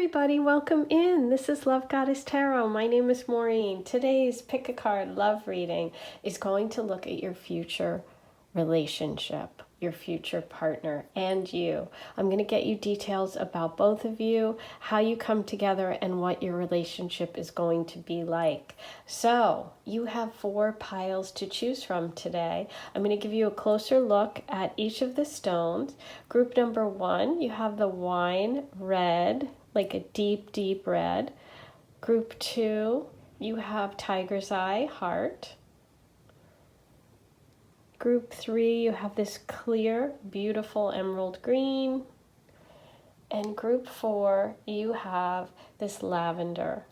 everybody, welcome in. This is Love Goddess Tarot. My name is Maureen. Today's Pick a Card Love reading is going to look at your future relationship, your future partner, and you. I'm going to get you details about both of you, how you come together, and what your relationship is going to be like. So you have 4 piles to choose from today. I'm going to give you a closer look at each of the stones. Group number 1, you have the wine red, like a deep, deep red. Group 2, you have tiger's eye, heart. Group 3, you have this clear, beautiful emerald green. And group 4, you have this lavender.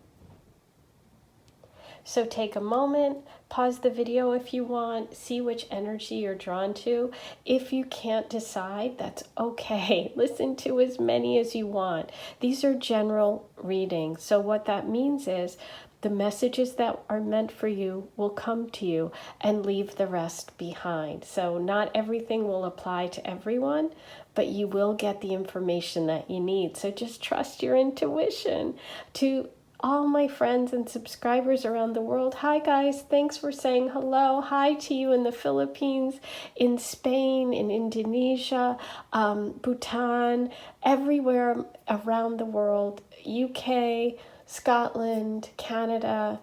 So take a moment, pause the video if you want, see which energy you're drawn to. If you can't decide, that's okay. Listen to as many as you want. These are general readings. So what that means is the messages that are meant for you will come to you and leave the rest behind. So not everything will apply to everyone, but you will get the information that you need. So just trust your intuition. To all my friends and subscribers around the world, hi guys, thanks for saying hello. Hi to you in the Philippines, in Spain, in Indonesia, Bhutan, everywhere around the world, UK, Scotland, Canada.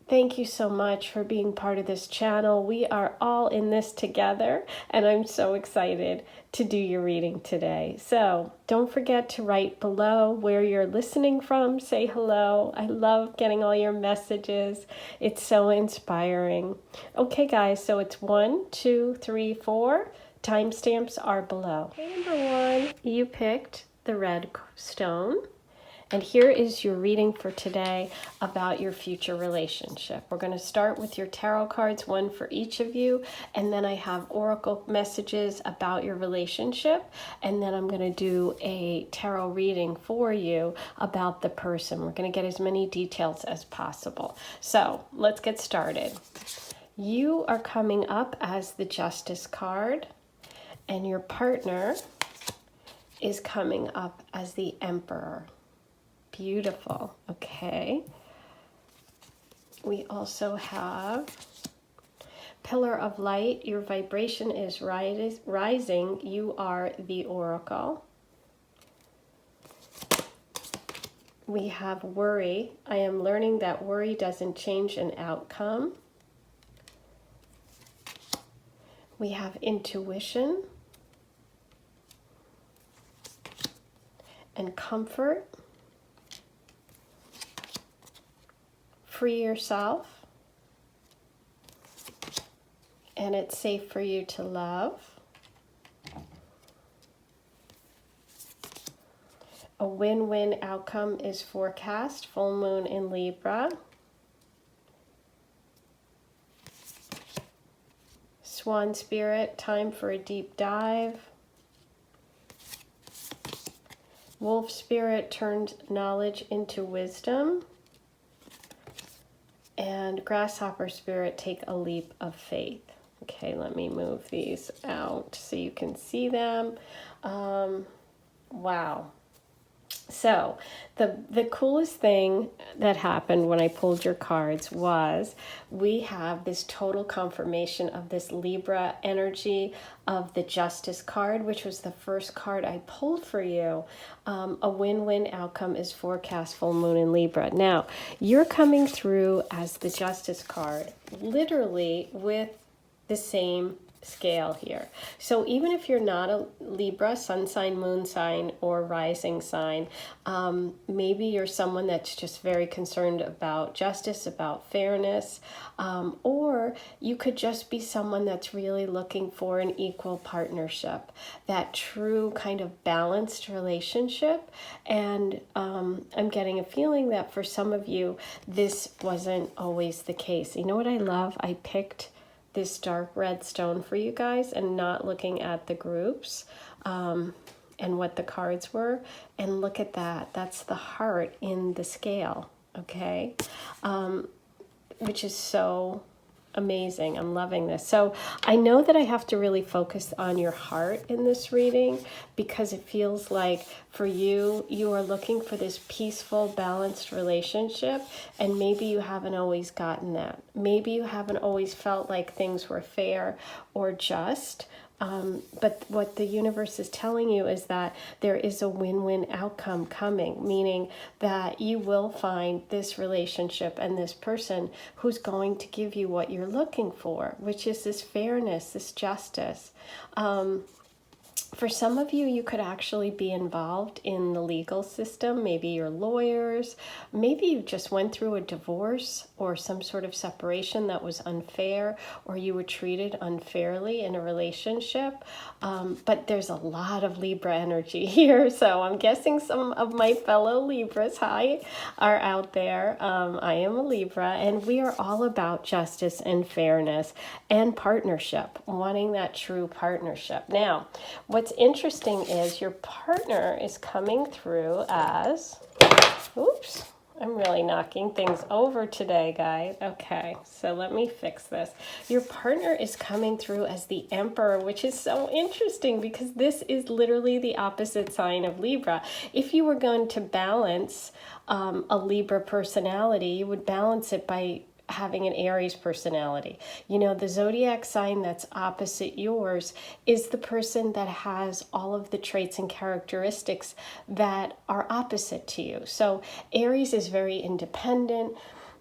Thank you so much for being part of this channel. We are all in this together, and I'm so excited to do your reading today. So don't forget to write below where you're listening from. Say hello. I love getting all your messages. It's so inspiring. Okay, guys, so it's 1, 2, 3, 4. Timestamps are below. Okay, number 1, you picked the red stone. And here is your reading for today about your future relationship. We're going to start with your tarot cards, 1 for each of you, and then I have oracle messages about your relationship, and then I'm going to do a tarot reading for you about the person. We're going to get as many details as possible. So let's get started. You are coming up as the Justice card, and your partner is coming up as the Emperor. Beautiful. Okay. We also have Pillar of Light. Your vibration is rising. You are the Oracle. We have Worry. I am learning that worry doesn't change an outcome. We have Intuition and Comfort. Free yourself, and it's safe for you to love. A win-win outcome is forecast, full moon in Libra. Swan Spirit, time for a deep dive. Wolf Spirit turns knowledge into wisdom. And Grasshopper Spirit, take a leap of faith. Okay, let me move these out so you can see them. Wow. So the coolest thing that happened when I pulled your cards was we have this total confirmation of this Libra energy of the Justice card, which was the first card I pulled for you. A win-win outcome is forecast, full moon in Libra. Now, you're coming through as the Justice card, literally with the same scale here. So even if you're not a Libra, sun sign, moon sign, or rising sign, maybe you're someone that's just very concerned about justice, about fairness, or you could just be someone that's really looking for an equal partnership, that true kind of balanced relationship. And I'm getting a feeling that for some of you, this wasn't always the case. You know what I love? I picked this dark red stone for you guys and not looking at the groups and what the cards were. And look at that. That's the heart in the scale, okay? Which is so Amazing. I'm loving this. So I know that I have to really focus on your heart in this reading, because it feels like for you, you are looking for this peaceful, balanced relationship, and maybe you haven't always gotten that. Maybe you haven't always felt like things were fair or just. But what the universe is telling you is that there is a win-win outcome coming, meaning that you will find this relationship and this person who's going to give you what you're looking for, which is this fairness, this justice. For some of you, you could actually be involved in the legal system. Maybe you're lawyers. Maybe you just went through a divorce or some sort of separation that was unfair, or you were treated unfairly in a relationship. But there's a lot of Libra energy here. So I'm guessing some of my fellow Libras, are out there. I am a Libra, and we are all about justice and fairness and partnership, wanting that true partnership. Now, what's interesting is your partner is coming through as, oops, I'm really knocking things over today, guys. Okay, so let me fix this. Your partner is coming through as the Emperor, which is so interesting because this is literally the opposite sign of Libra. If you were going to balance a Libra personality, you would balance it by having an Aries personality. You know, the zodiac sign that's opposite yours is the person that has all of the traits and characteristics that are opposite to you. So Aries is very independent.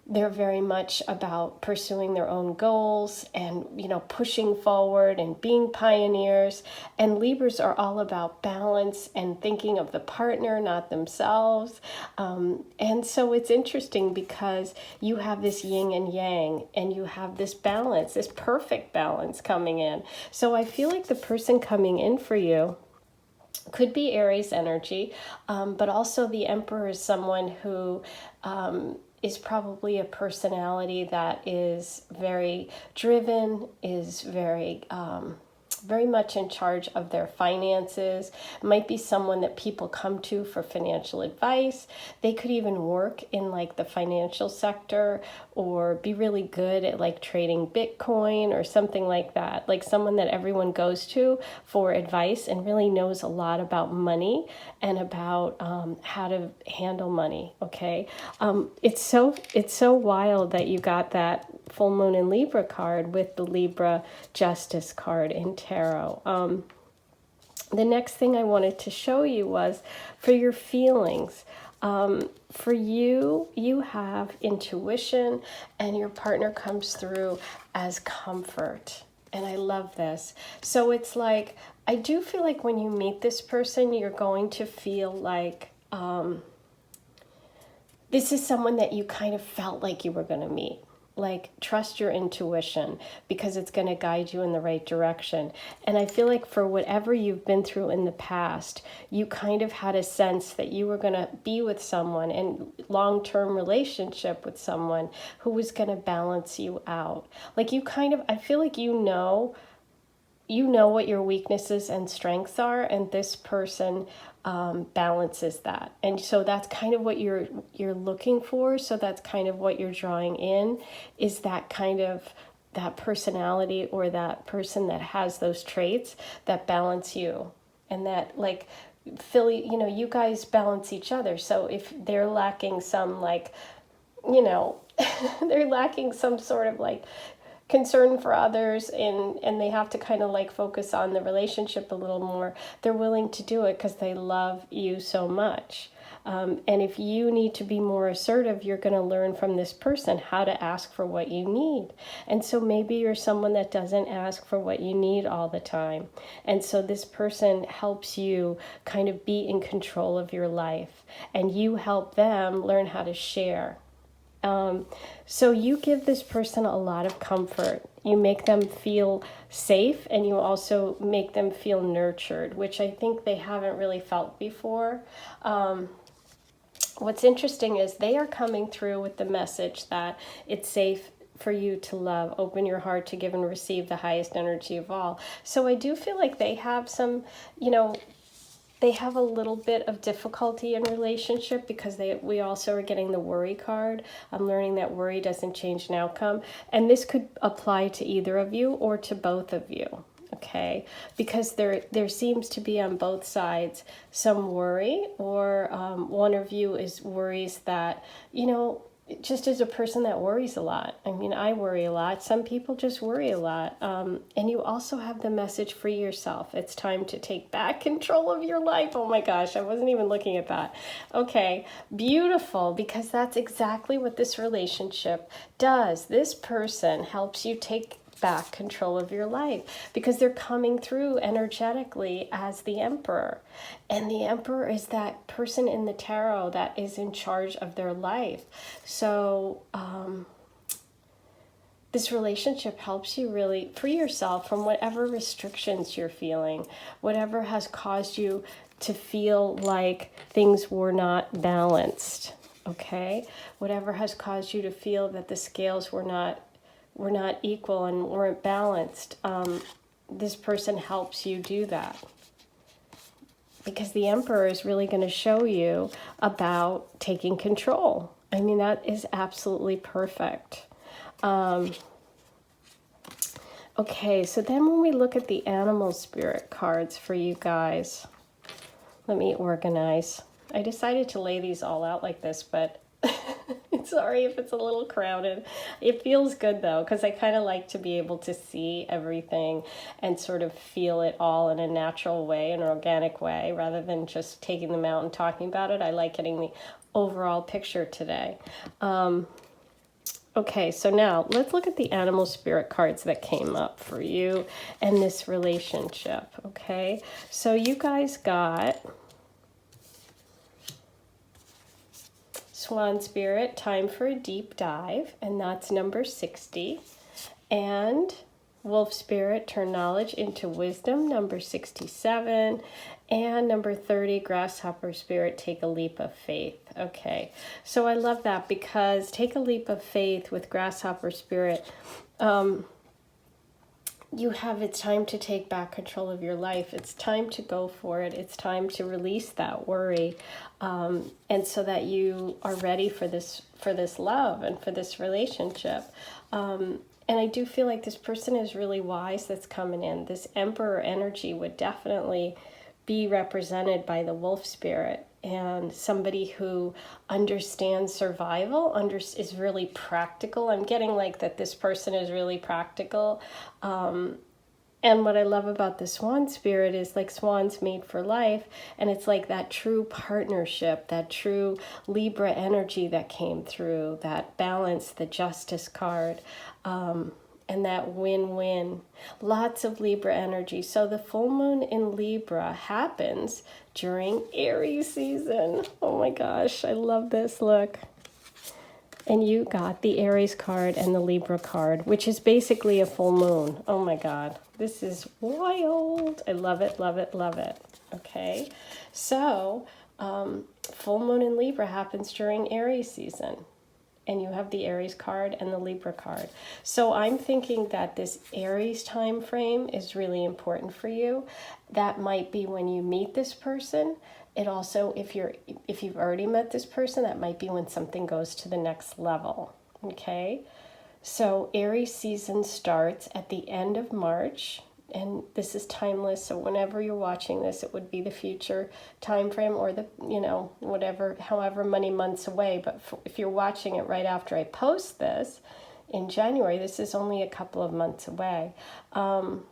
They're very much about pursuing their own goals and, you know, pushing forward and being pioneers. And Libras are all about balance and thinking of the partner, not themselves. And so it's interesting because you have this yin and yang, and you have this balance, this perfect balance coming in. So I feel like the person coming in for you could be Aries energy, but also the Emperor is someone who is probably a personality that is very driven, is very much in charge of their finances, might be someone that people come to for financial advice. They could even work in like the financial sector or be really good at like trading Bitcoin or something like that. Like someone that everyone goes to for advice and really knows a lot about money and about how to handle money. Okay. It's so wild that you got that full moon in Libra card with the Libra justice card in tarot. The next thing I wanted to show you was for your feelings. For you, you have intuition, and your partner comes through as comfort. And I love this. So it's like, I do feel like when you meet this person, you're going to feel like this is someone that you kind of felt like you were going to meet. Like, trust your intuition because it's going to guide you in the right direction. And I feel like for whatever you've been through in the past, you kind of had a sense that you were going to be with someone in long-term relationship with someone who was going to balance you out. Like you kind of, I feel like you know what your weaknesses and strengths are, and this person balances that. And so that's kind of what you're looking for. So that's kind of what you're drawing in, is that kind of that personality or that person that has those traits that balance you, and that like Philly, you know, you guys balance each other. So if they're lacking some like, you know, they're lacking some sort of like concern for others, and they have to kind of like focus on the relationship a little more, they're willing to do it because they love you so much. And if you need to be more assertive, you're going to learn from this person how to ask for what you need. And so maybe you're someone that doesn't ask for what you need all the time. And so this person helps you kind of be in control of your life, and you help them learn how to share. So you give this person a lot of comfort. You make them feel safe, and you also make them feel nurtured, which I think they haven't really felt before. What's interesting is they are coming through with the message that it's safe for you to love, open your heart to give and receive the highest energy of all. So I do feel like they have some, you know, they have a little bit of difficulty in relationship because we also are getting the worry card. I'm learning that worry doesn't change an outcome. And this could apply to either of you or to both of you. Okay, because there seems to be on both sides some worry, or one of you worries that, just as a person that worries a lot. I mean, I worry a lot. Some people just worry a lot. And you also have the message, free yourself. It's time to take back control of your life. Oh my gosh, I wasn't even looking at that. Okay, beautiful, because that's exactly what this relationship does. This person helps you take back control of your life because they're coming through energetically as the Emperor. And the Emperor is that person in the tarot that is in charge of their life. So this relationship helps you really free yourself from whatever restrictions you're feeling, whatever has caused you to feel like things were not balanced. Okay, whatever has caused you to feel that the scales were not equal and weren't balanced, this person helps you do that. Because the Emperor is really going to show you about taking control. I mean, that is absolutely perfect. Okay, so then when we look at the animal spirit cards for you guys, let me organize. I decided to lay these all out like this, but sorry if it's a little crowded. It feels good though, because I kind of like to be able to see everything and sort of feel it all in a natural way, an organic way, rather than just taking them out and talking about it. I like getting the overall picture today. Okay, so now let's look at the animal spirit cards that came up for you and this relationship. Okay, so you guys got Swan Spirit, time for a deep dive, and that's number 60. And Wolf Spirit, turn knowledge into wisdom, number 67. And number 30, Grasshopper Spirit, take a leap of faith. Okay, so I love that because take a leap of faith with Grasshopper Spirit. You have, it's time to take back control of your life. It's time to go for it. It's time to release that worry, and so that you are ready for this love and for this relationship. And I do feel like this person is really wise that's coming in. This Emperor energy would definitely be represented by the Wolf Spirit, and somebody who understands survival, is really practical. I'm getting like that this person is really practical. And what I love about the Swan Spirit is like swans made for life, and it's like that true partnership, that true Libra energy that came through, that balance, the Justice card, and that win-win. Lots of Libra energy. So the full moon in Libra happens during Aries season. Oh my gosh, I love this. Look. And you got the Aries card and the Libra card, which is basically a full moon. Oh my God, this is wild. I love it, love it, love it. Okay, so full moon in Libra happens during Aries season. And you have the Aries card and the Libra card. So I'm thinking that this Aries time frame is really important for you. That might be when you meet this person. It also, if you've already met this person, that might be when something goes to the next level. Okay? So Aries season starts at the end of March. And this is timeless, so whenever you're watching this, it would be the future time frame, or the, whatever, however many months away. But if you're watching it right after I post this in January, this is only a couple of months away. So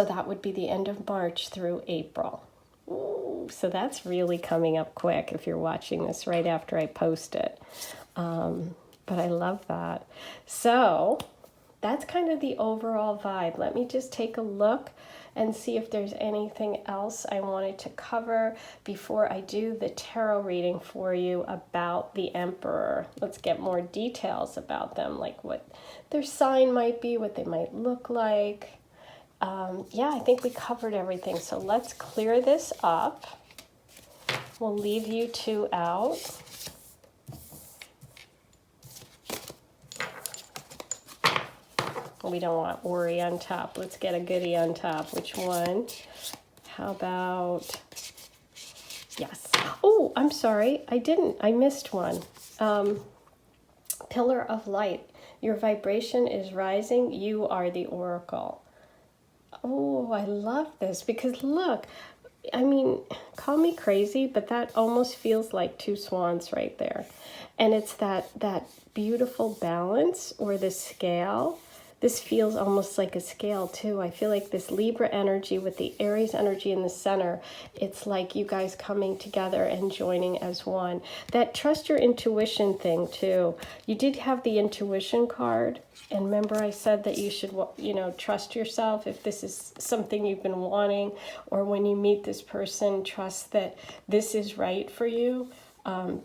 that would be the end of March through April. Ooh, so that's really coming up quick if you're watching this right after I post it. But I love that. So that's kind of the overall vibe. Let me just take a look and see if there's anything else I wanted to cover before I do the tarot reading for you about the Emperor. Let's get more details about them, like what their sign might be, what they might look like. Yeah, I think we covered everything. So let's clear this up. We'll leave you two out. We don't want worry on top. Let's get a goodie on top. Which one? How about, yes. Oh, I'm sorry. I missed one. Pillar of light. Your vibration is rising. You are the oracle. Oh, I love this because look, I mean, call me crazy, but that almost feels like two swans right there. And it's that beautiful balance, or the scale. This feels almost like a scale too. I feel like this Libra energy with the Aries energy in the center, it's like you guys coming together and joining as one. That trust your intuition thing too. You did have the intuition card. And remember I said that you should, trust yourself if this is something you've been wanting, or when you meet this person, trust that this is right for you.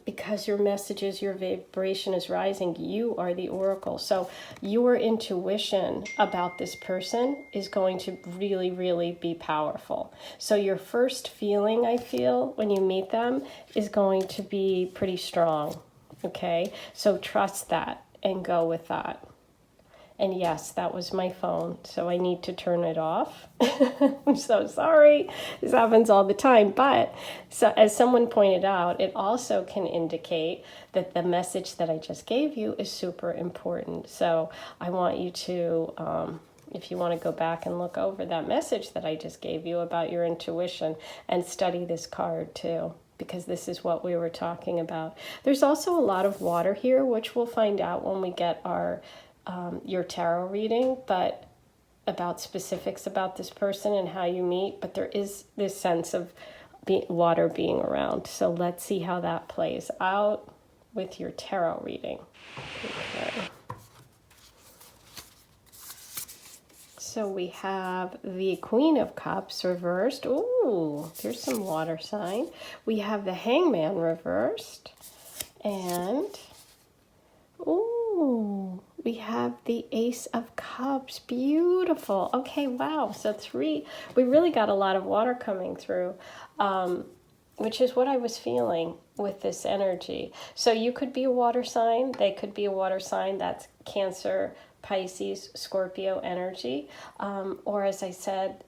Because your messages, your vibration is rising, you are the oracle. So your intuition about this person is going to really, really be powerful. So your first feeling, I feel, when you meet them is going to be pretty strong. Okay? So trust that and go with that. And yes, that was my phone, so I need to turn it off. I'm so sorry. This happens all the time. But so, as someone pointed out, it also can indicate that the message that I just gave you is super important. So I want you to, if you want to go back and look over that message that I just gave you about your intuition, and study this card too, because this is what we were talking about. There's also a lot of water here, which we'll find out when we get our your tarot reading, but about specifics about this person and how you meet. But there is this sense of water being around. So let's see how that plays out with your tarot reading. Okay. So we have the Queen of Cups reversed. Ooh, there's some water sign. We have the Hangman reversed. And, ooh, we have the Ace of Cups. Beautiful. Okay, wow. So we really got a lot of water coming through, which is what I was feeling with this energy. So you could be a water sign. They could be a water sign. That's Cancer, Pisces, Scorpio energy. Or as I said,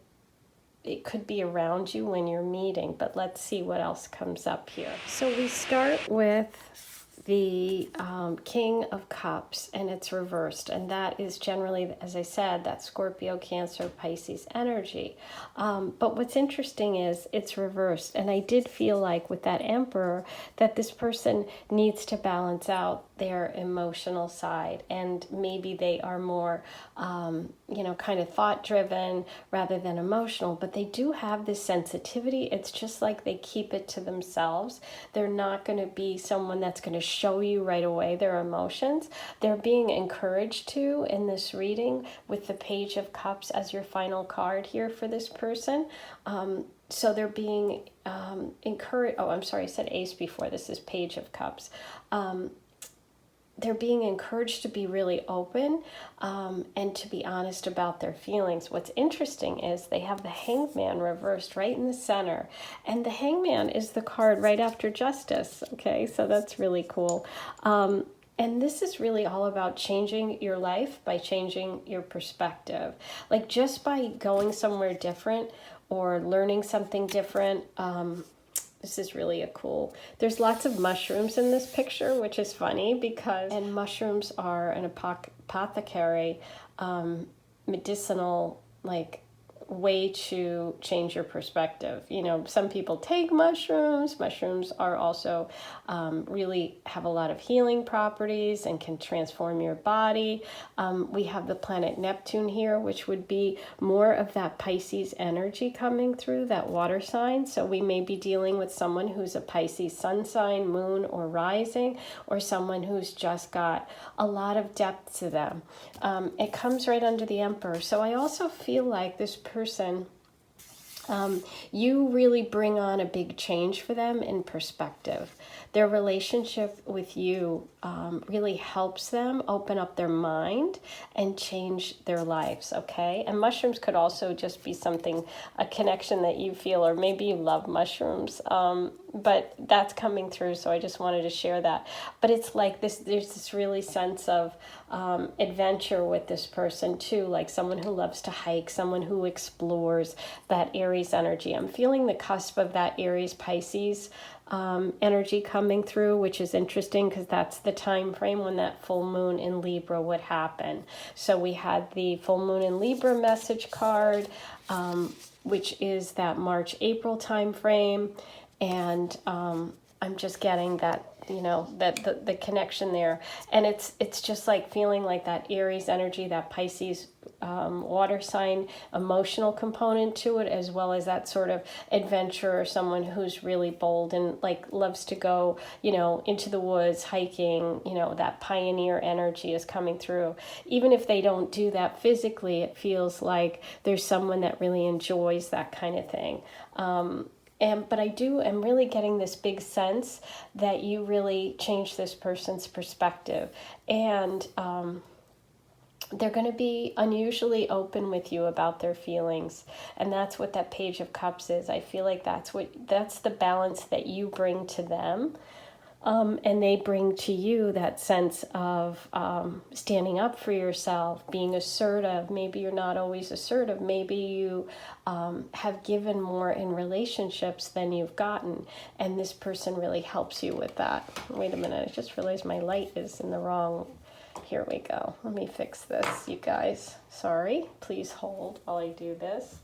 it could be around you when you're meeting. But let's see what else comes up here. So we start with the King of Cups, and it's reversed, and that is generally, as I said, that Scorpio, Cancer, Pisces energy. But what's interesting is it's reversed, and I did feel like with that Emperor that this person needs to balance out their emotional side, and maybe they are more kind of thought driven rather than emotional, but they do have this sensitivity. It's just like they keep it to themselves. They're not going to be someone that's going to show you right away their emotions. They're being encouraged to in this reading with the Page of Cups as your final card here for this person. So they're being encouraged. Oh, I'm sorry, I said Ace before. This is Page of Cups. They're being encouraged to be really open and to be honest about their feelings. What's interesting is they have the Hangman reversed right in the center. And the Hangman is the card right after Justice. Okay, so that's really cool. And this is really all about changing your life by changing your perspective. Like just by going somewhere different or learning something different. This is really there's lots of mushrooms in this picture, which is funny and mushrooms are an apothecary, medicinal, way to change your perspective. Some people take mushrooms. Mushrooms are also really have a lot of healing properties and can transform your body. We have the planet Neptune here, which would be more of that Pisces energy coming through, that water sign. So we may be dealing with someone who's a Pisces sun sign, moon, or rising, or someone who's just got a lot of depth to them. It comes right under the Emperor. So I also feel like this person, you really bring on a big change for them in perspective. Their relationship with you really helps them open up their mind and change their lives, okay? And mushrooms could also just be a connection that you feel, or maybe you love mushrooms. but that's coming through, so I just wanted to share that. But it's like this, there's this really sense of adventure with this person too, like someone who loves to hike, someone who explores, that Aries energy. I'm feeling the cusp of that Aries Pisces energy coming through, which is interesting because that's the time frame when that full moon in Libra would happen. So we had the full moon in Libra message card, which is that March-April time frame, and I'm just getting that, you know, that the connection there, and it's just like feeling like that Aries energy, that Pisces water sign emotional component to it, as well as that sort of adventurer, someone who's really bold and like loves to go, you know, into the woods, hiking, you know, that pioneer energy is coming through. Even if they don't do that physically, it feels like there's someone that really enjoys that kind of thing. But I'm really getting this big sense that you really changed this person's perspective, and they're going to be unusually open with you about their feelings, and that's what that Page of Cups is. I feel like that's the balance that you bring to them, and they bring to you that sense of standing up for yourself, being assertive. Maybe you're not always assertive. Maybe you have given more in relationships than you've gotten, and this person really helps you with that. Wait a minute, I just realized my light is in the wrong. Here we go. Let me fix this, you guys. Sorry. Please hold while I do this.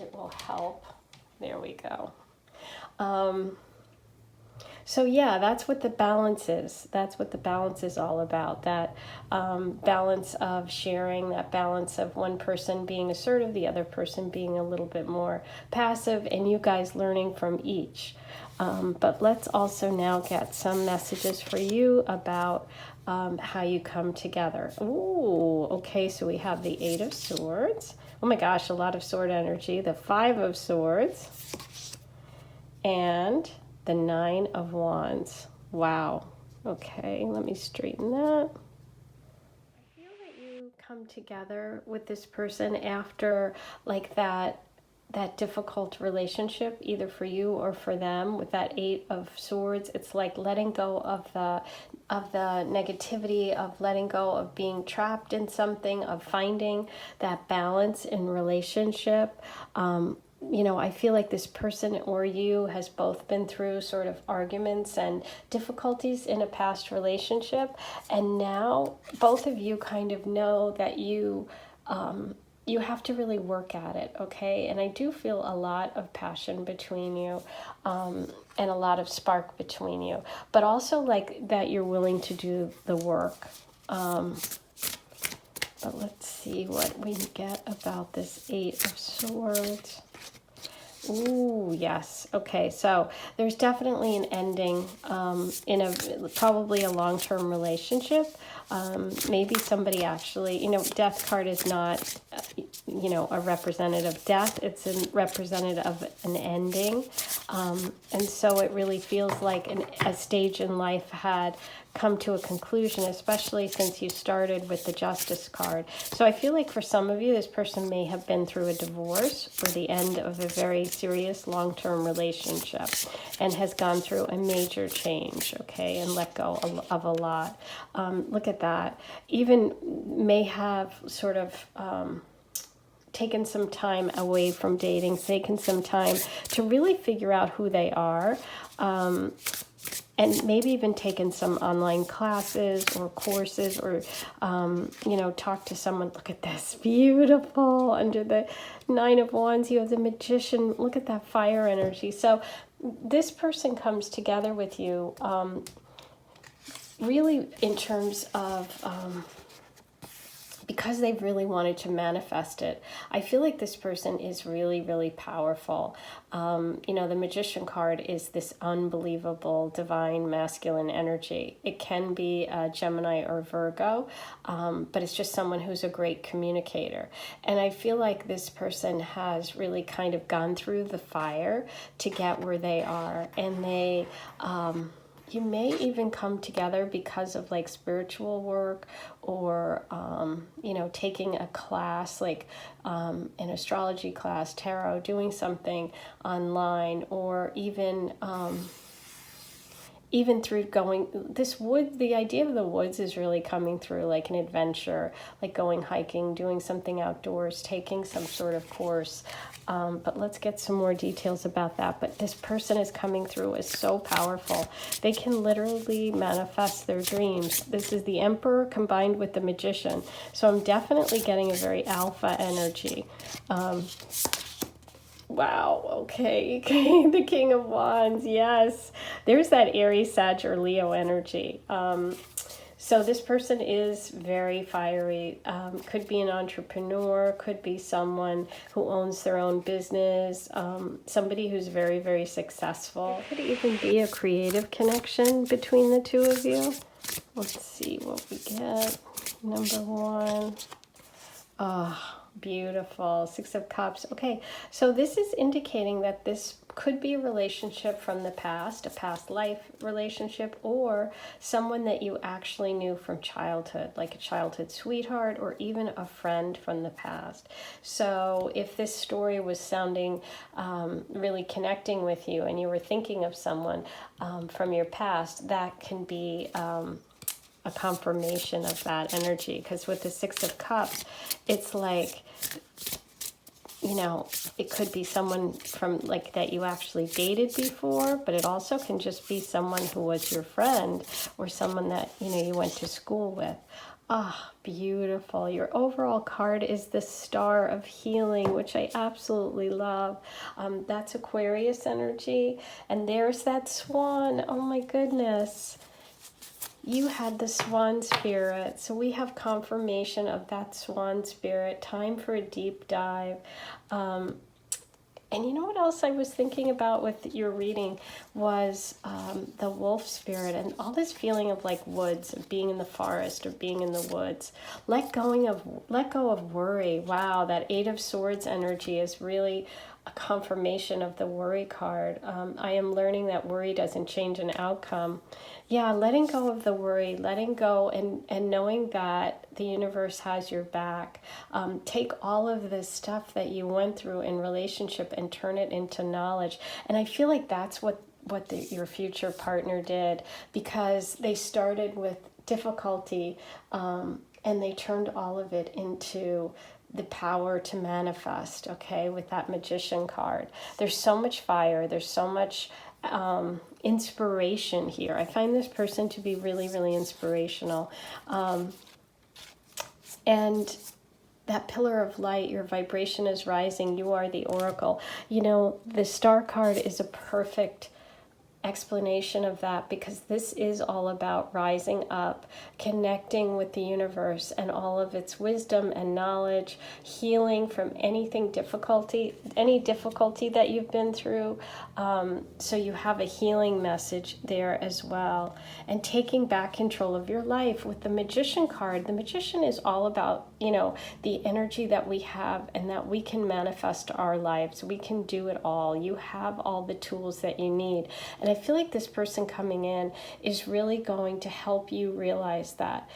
It will help. There we go. So yeah, that's what the balance is. That's what the balance is all about. That balance of sharing, that balance of one person being assertive, the other person being a little bit more passive, and you guys learning from each. But let's also now get some messages for you about how you come together. Ooh, okay, so we have the Eight of Swords. Oh my gosh, a lot of sword energy. The Five of Swords. And the Nine of Wands. Wow. Okay, let me straighten that. I feel that you come together with this person after like that difficult relationship, either for you or for them, with that Eight of Swords. It's like letting go of the negativity, of letting go of being trapped in something, of finding that balance in relationship. You know, I feel like this person or you has both been through sort of arguments and difficulties in a past relationship, and now both of you kind of know that you have to really work at it, okay? And I do feel a lot of passion between you, and a lot of spark between you, but also like that you're willing to do the work. But let's see what we get about this Eight of Swords. Ooh, yes. Okay, so there's definitely an ending in probably a long-term relationship. Maybe somebody actually, you know, Death card is not, you know, a representative of death. It's a representative of an ending. And so it really feels like a stage in life had come to a conclusion, especially since you started with the Justice card. So I feel like for some of you, this person may have been through a divorce or the end of a very serious long-term relationship and has gone through a major change, okay, and let go of a lot. Look at that. Even may have sort of taken some time away from dating, taken some time to really figure out who they are, and maybe even taken some online classes or courses, or, you know, talk to someone. Look at this, beautiful. Under the Nine of Wands, you have the Magician. Look at that fire energy. So this person comes together with you, really in terms of, because they've really wanted to manifest it. I feel like this person is really, really powerful. You know, the Magician card is this unbelievable, divine, masculine energy. It can be Gemini or Virgo, but it's just someone who's a great communicator. And I feel like this person has really kind of gone through the fire to get where they are. And they you may even come together because of like spiritual work, or you know, taking a class like an astrology class, tarot, doing something online, or even through going this wood. The idea of the woods is really coming through, like an adventure, like going hiking, doing something outdoors, taking some sort of course. But let's get some more details about that. But this person is coming through as so powerful. They can literally manifest their dreams. This is the Emperor combined with the Magician. So I'm definitely getting a very alpha energy. Wow, okay. The King of Wands, yes. There's that Aries, Sag, or Leo energy. So this person is very fiery. Could be an entrepreneur, could be someone who owns their own business, somebody who's very, very successful. Could even be a creative connection between the two of you. Let's see what we get. Number one. Beautiful. Six of Cups. Okay, so this is indicating that this could be a relationship from the past, a past life relationship, or someone that you actually knew from childhood, like a childhood sweetheart, or even a friend from the past. So if this story was sounding really connecting with you, and you were thinking of someone from your past, that can be a confirmation of that energy. Because with the Six of Cups, it's like, you know, it could be someone from like that you actually dated before, but it also can just be someone who was your friend, or someone that, you know, you went to school with. Beautiful. Your overall card is the Star of Healing, which I absolutely love. That's Aquarius energy. And there's that swan. Oh my goodness. You had the swan spirit, so we have confirmation of that swan spirit. Time for a deep dive. And you know what else I was thinking about with your reading was the wolf spirit, and all this feeling of like woods, of being in the forest or being in the woods. Let go of worry. Wow, that Eight of Swords energy is really a confirmation of the worry card. I am learning that worry doesn't change an outcome. Yeah, letting go of the worry, letting go and knowing that the universe has your back. Take all of this stuff that you went through in relationship and turn it into knowledge. And I feel like that's what your future partner did, because they started with difficulty and they turned all of it into the power to manifest, okay, with that Magician card. There's so much fire, there's so much inspiration here. I find this person to be really, really inspirational. And that pillar of light, your vibration is rising, you are the oracle. You know, the Star card is a perfect explanation of that, because this is all about rising up, connecting with the universe and all of its wisdom and knowledge, healing from any difficulty that you've been through. So you have a healing message there as well, and taking back control of your life with the Magician card. The Magician is all about, you know, the energy that we have and that we can manifest our lives. We can do it all. You have all the tools that you need. And I feel like this person coming in is really going to help you realize that,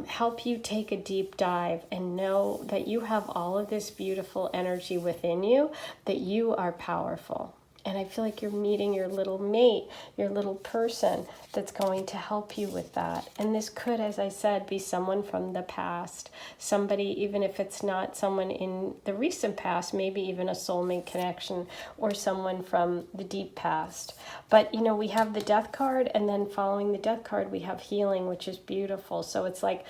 help you take a deep dive and know that you have all of this beautiful energy within you, that you are powerful. And I feel like you're meeting your little mate, your little person that's going to help you with that. And this could, as I said, be someone from the past. Somebody, even if it's not someone in the recent past, maybe even a soulmate connection, or someone from the deep past. But, you know, we have the Death card, and then following the Death card, we have healing, which is beautiful. So it's like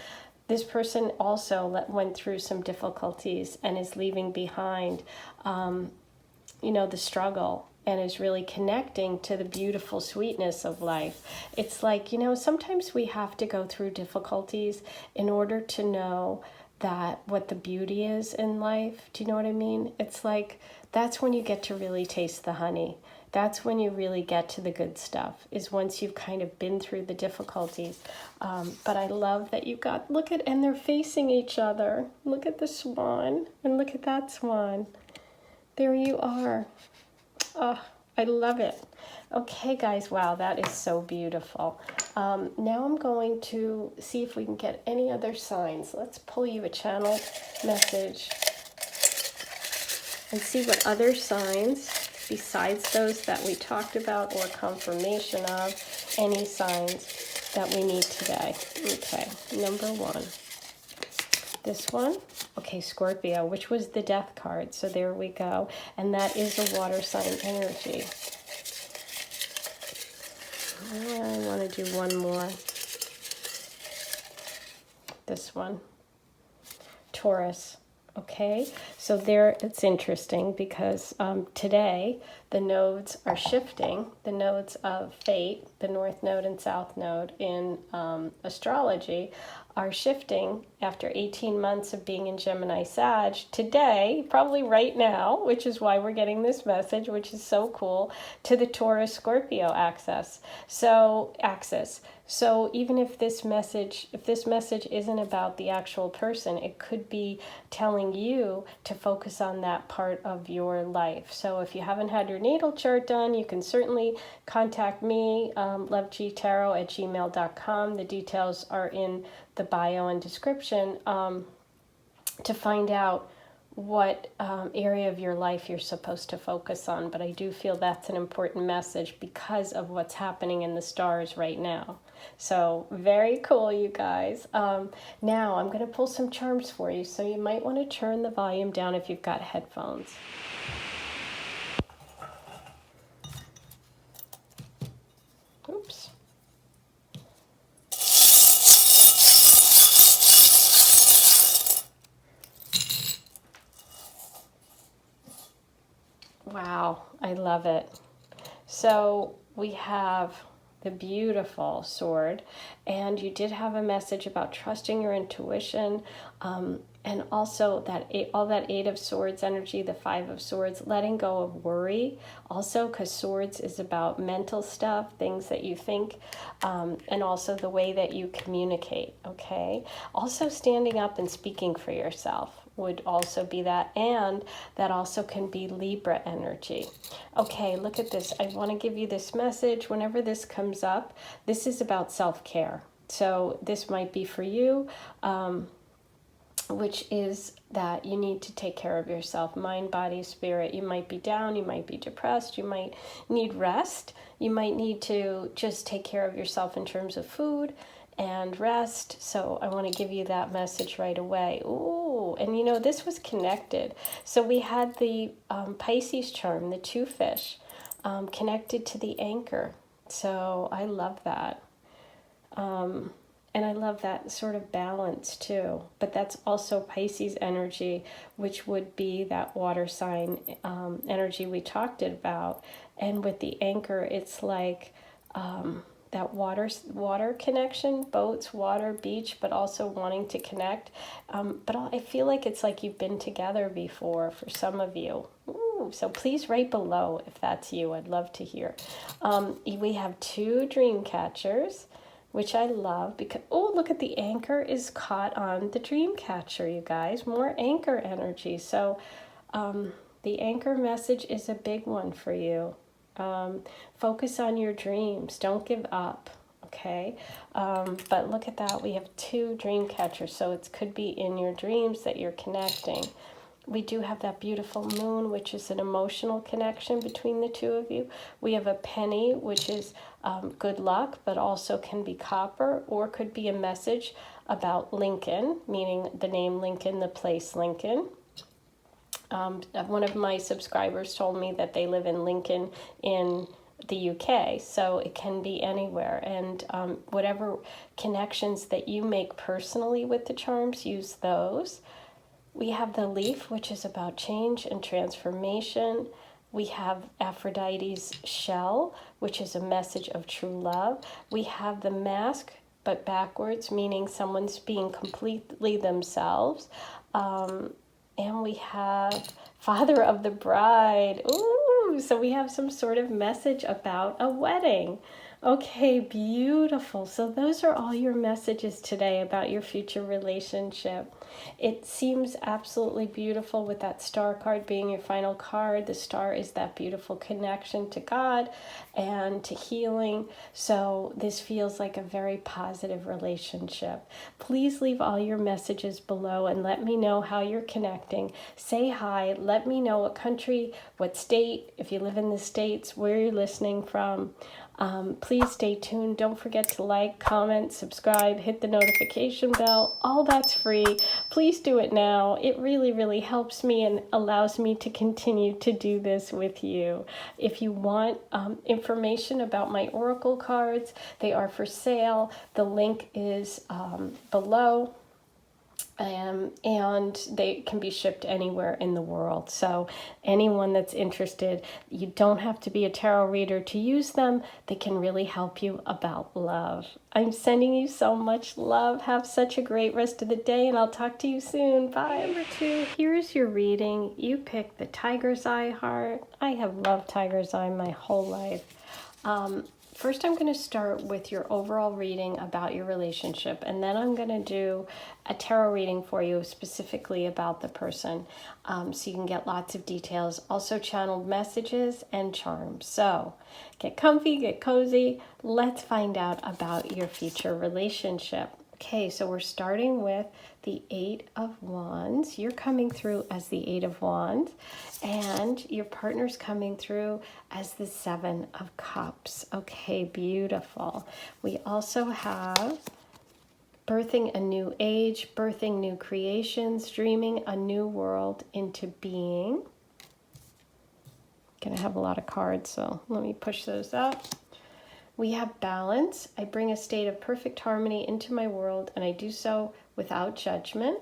this person also went through some difficulties and is leaving behind, you know, the struggle, and is really connecting to the beautiful sweetness of life. It's like, you know, sometimes we have to go through difficulties in order to know that what the beauty is in life. Do you know what I mean? It's like, that's when you get to really taste the honey. That's when you really get to the good stuff, is once you've kind of been through the difficulties. But I love that you got, and they're facing each other. Look at the swan, and look at that swan. There you are. Oh, I love it. Okay, guys, wow, that is so beautiful. Now I'm going to see if we can get any other signs. Let's pull you a channel message and see what other signs, besides those that we talked about or confirmation of, any signs that we need today. Okay, number one. This one, okay, Scorpio, which was the death card. So there we go. And that is a water sign energy. I want to do one more. This one, Taurus. Okay, so there, it's interesting because today the nodes are shifting. The nodes of fate, the North Node and South Node in astrology, are shifting after 18 months of being in Gemini Sag. Today, probably right now, which is why we're getting this message, which is so cool, to the Taurus Scorpio axis. So even if this message isn't about the actual person, it could be telling you to focus on that part of your life. So if you haven't had your natal chart done, you can certainly contact me, lovegtarot@gmail.com. The details are in the bio and description, to find out what area of your life you're supposed to focus on. But I do feel that's an important message because of what's happening in the stars right now. So very cool, you guys. Now I'm going to pull some charms for you, so you might want to turn the volume down if you've got headphones. Oops. Wow, I love it. So we have the beautiful sword, and you did have a message about trusting your intuition, and also that all that 8 of Swords energy, the 5 of Swords, letting go of worry. Also, because Swords is about mental stuff, things that you think, and also the way that you communicate. Okay. Also, standing up and speaking for yourself would also be that, and that also can be Libra energy. Okay, look at this. I want to give you this message. Whenever this comes up, this is about self-care. So this might be for you, which is that you need to take care of yourself, mind, body, spirit. You might be down, you might be depressed, you might need rest, you might need to just take care of yourself in terms of food and rest. So I want to give you that message right away. Ooh, and you know, this was connected. So we had the Pisces charm, the 2 fish, connected to the anchor. So I love that. And I love that sort of balance too. But that's also Pisces energy, which would be that water sign energy we talked about. And with the anchor, it's like that water connection, boats, water, beach, but also wanting to connect. But I feel like it's like you've been together before for some of you. Ooh, so please write below if that's you. I'd love to hear. We have 2 dream catchers, which I love because, oh, look at the anchor is caught on the dream catcher, you guys. More anchor energy. So the anchor message is a big one for you. Focus on your dreams. Don't give up. Okay. But look at that. We have 2 dream catchers. So it could be in your dreams that you're connecting. We do have that beautiful moon, which is an emotional connection between the 2 of you. We have a penny, which is good luck, but also can be copper, or could be a message about Lincoln, meaning the name Lincoln, the place Lincoln. One of my subscribers told me that they live in Lincoln in the UK, so it can be anywhere. And whatever connections that you make personally with the charms, use those. We have the leaf, which is about change and transformation. We have Aphrodite's shell, which is a message of true love. We have the mask, but backwards, meaning someone's being completely themselves. And we have Father of the Bride. Ooh, so we have some sort of message about a wedding. Okay, beautiful. So those are all your messages today about your future relationship. It seems absolutely beautiful with that star card being your final card. The star is that beautiful connection to God and to healing. So this feels like a very positive relationship. Please leave all your messages below and let me know how you're connecting. Say hi. Let me know what country, what state, if you live in the States, where you're listening from. Please stay tuned. Don't forget to like, comment, subscribe, hit the notification bell. All that's free. Please do it now. It really, really helps me and allows me to continue to do this with you. If you want information about my oracle cards, they are for sale. The link is below. And they can be shipped anywhere in the world. So anyone that's interested, you don't have to be a tarot reader to use them. They can really help you about love. I'm sending you so much love. Have such a great rest of the day, and I'll talk to you soon. Bye. Number 2, here's your reading. You picked the Tiger's Eye heart. I have loved Tiger's Eye my whole life. First, I'm going to start with your overall reading about your relationship, and then I'm going to do a tarot reading for you specifically about the person, so you can get lots of details, also channeled messages and charms. So get comfy, get cozy. Let's find out about your future relationship. Okay, so we're starting with the 8 of Wands. You're coming through as the 8 of Wands, and your partner's coming through as the 7 of Cups. Okay, beautiful. We also have birthing a new age, birthing new creations, dreaming a new world into being. Gonna have a lot of cards, so let me push those up. We have balance. I bring a state of perfect harmony into my world, and I do so without judgment.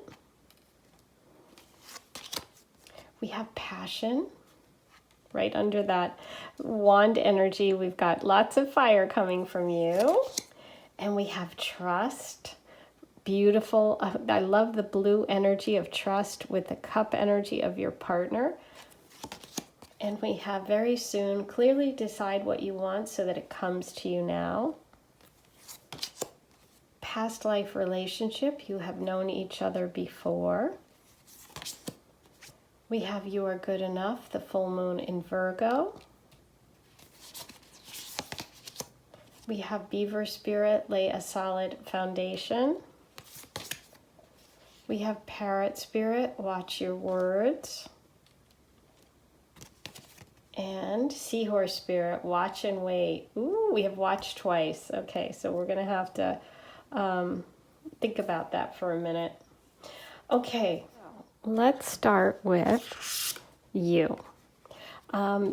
We have passion. Right under that wand energy, we've got lots of fire coming from you. And we have trust. Beautiful. I love the blue energy of trust with the cup energy of your partner. And we have very soon, clearly decide what you want so that it comes to you now. Past life relationship, you have known each other before. We have you are good enough, the full moon in Virgo. We have beaver spirit, lay a solid foundation. We have parrot spirit, watch your words. And seahorse spirit, watch and wait. Ooh, we have watched twice. Okay, so we're going to have to think about that for a minute. Okay, let's start with you.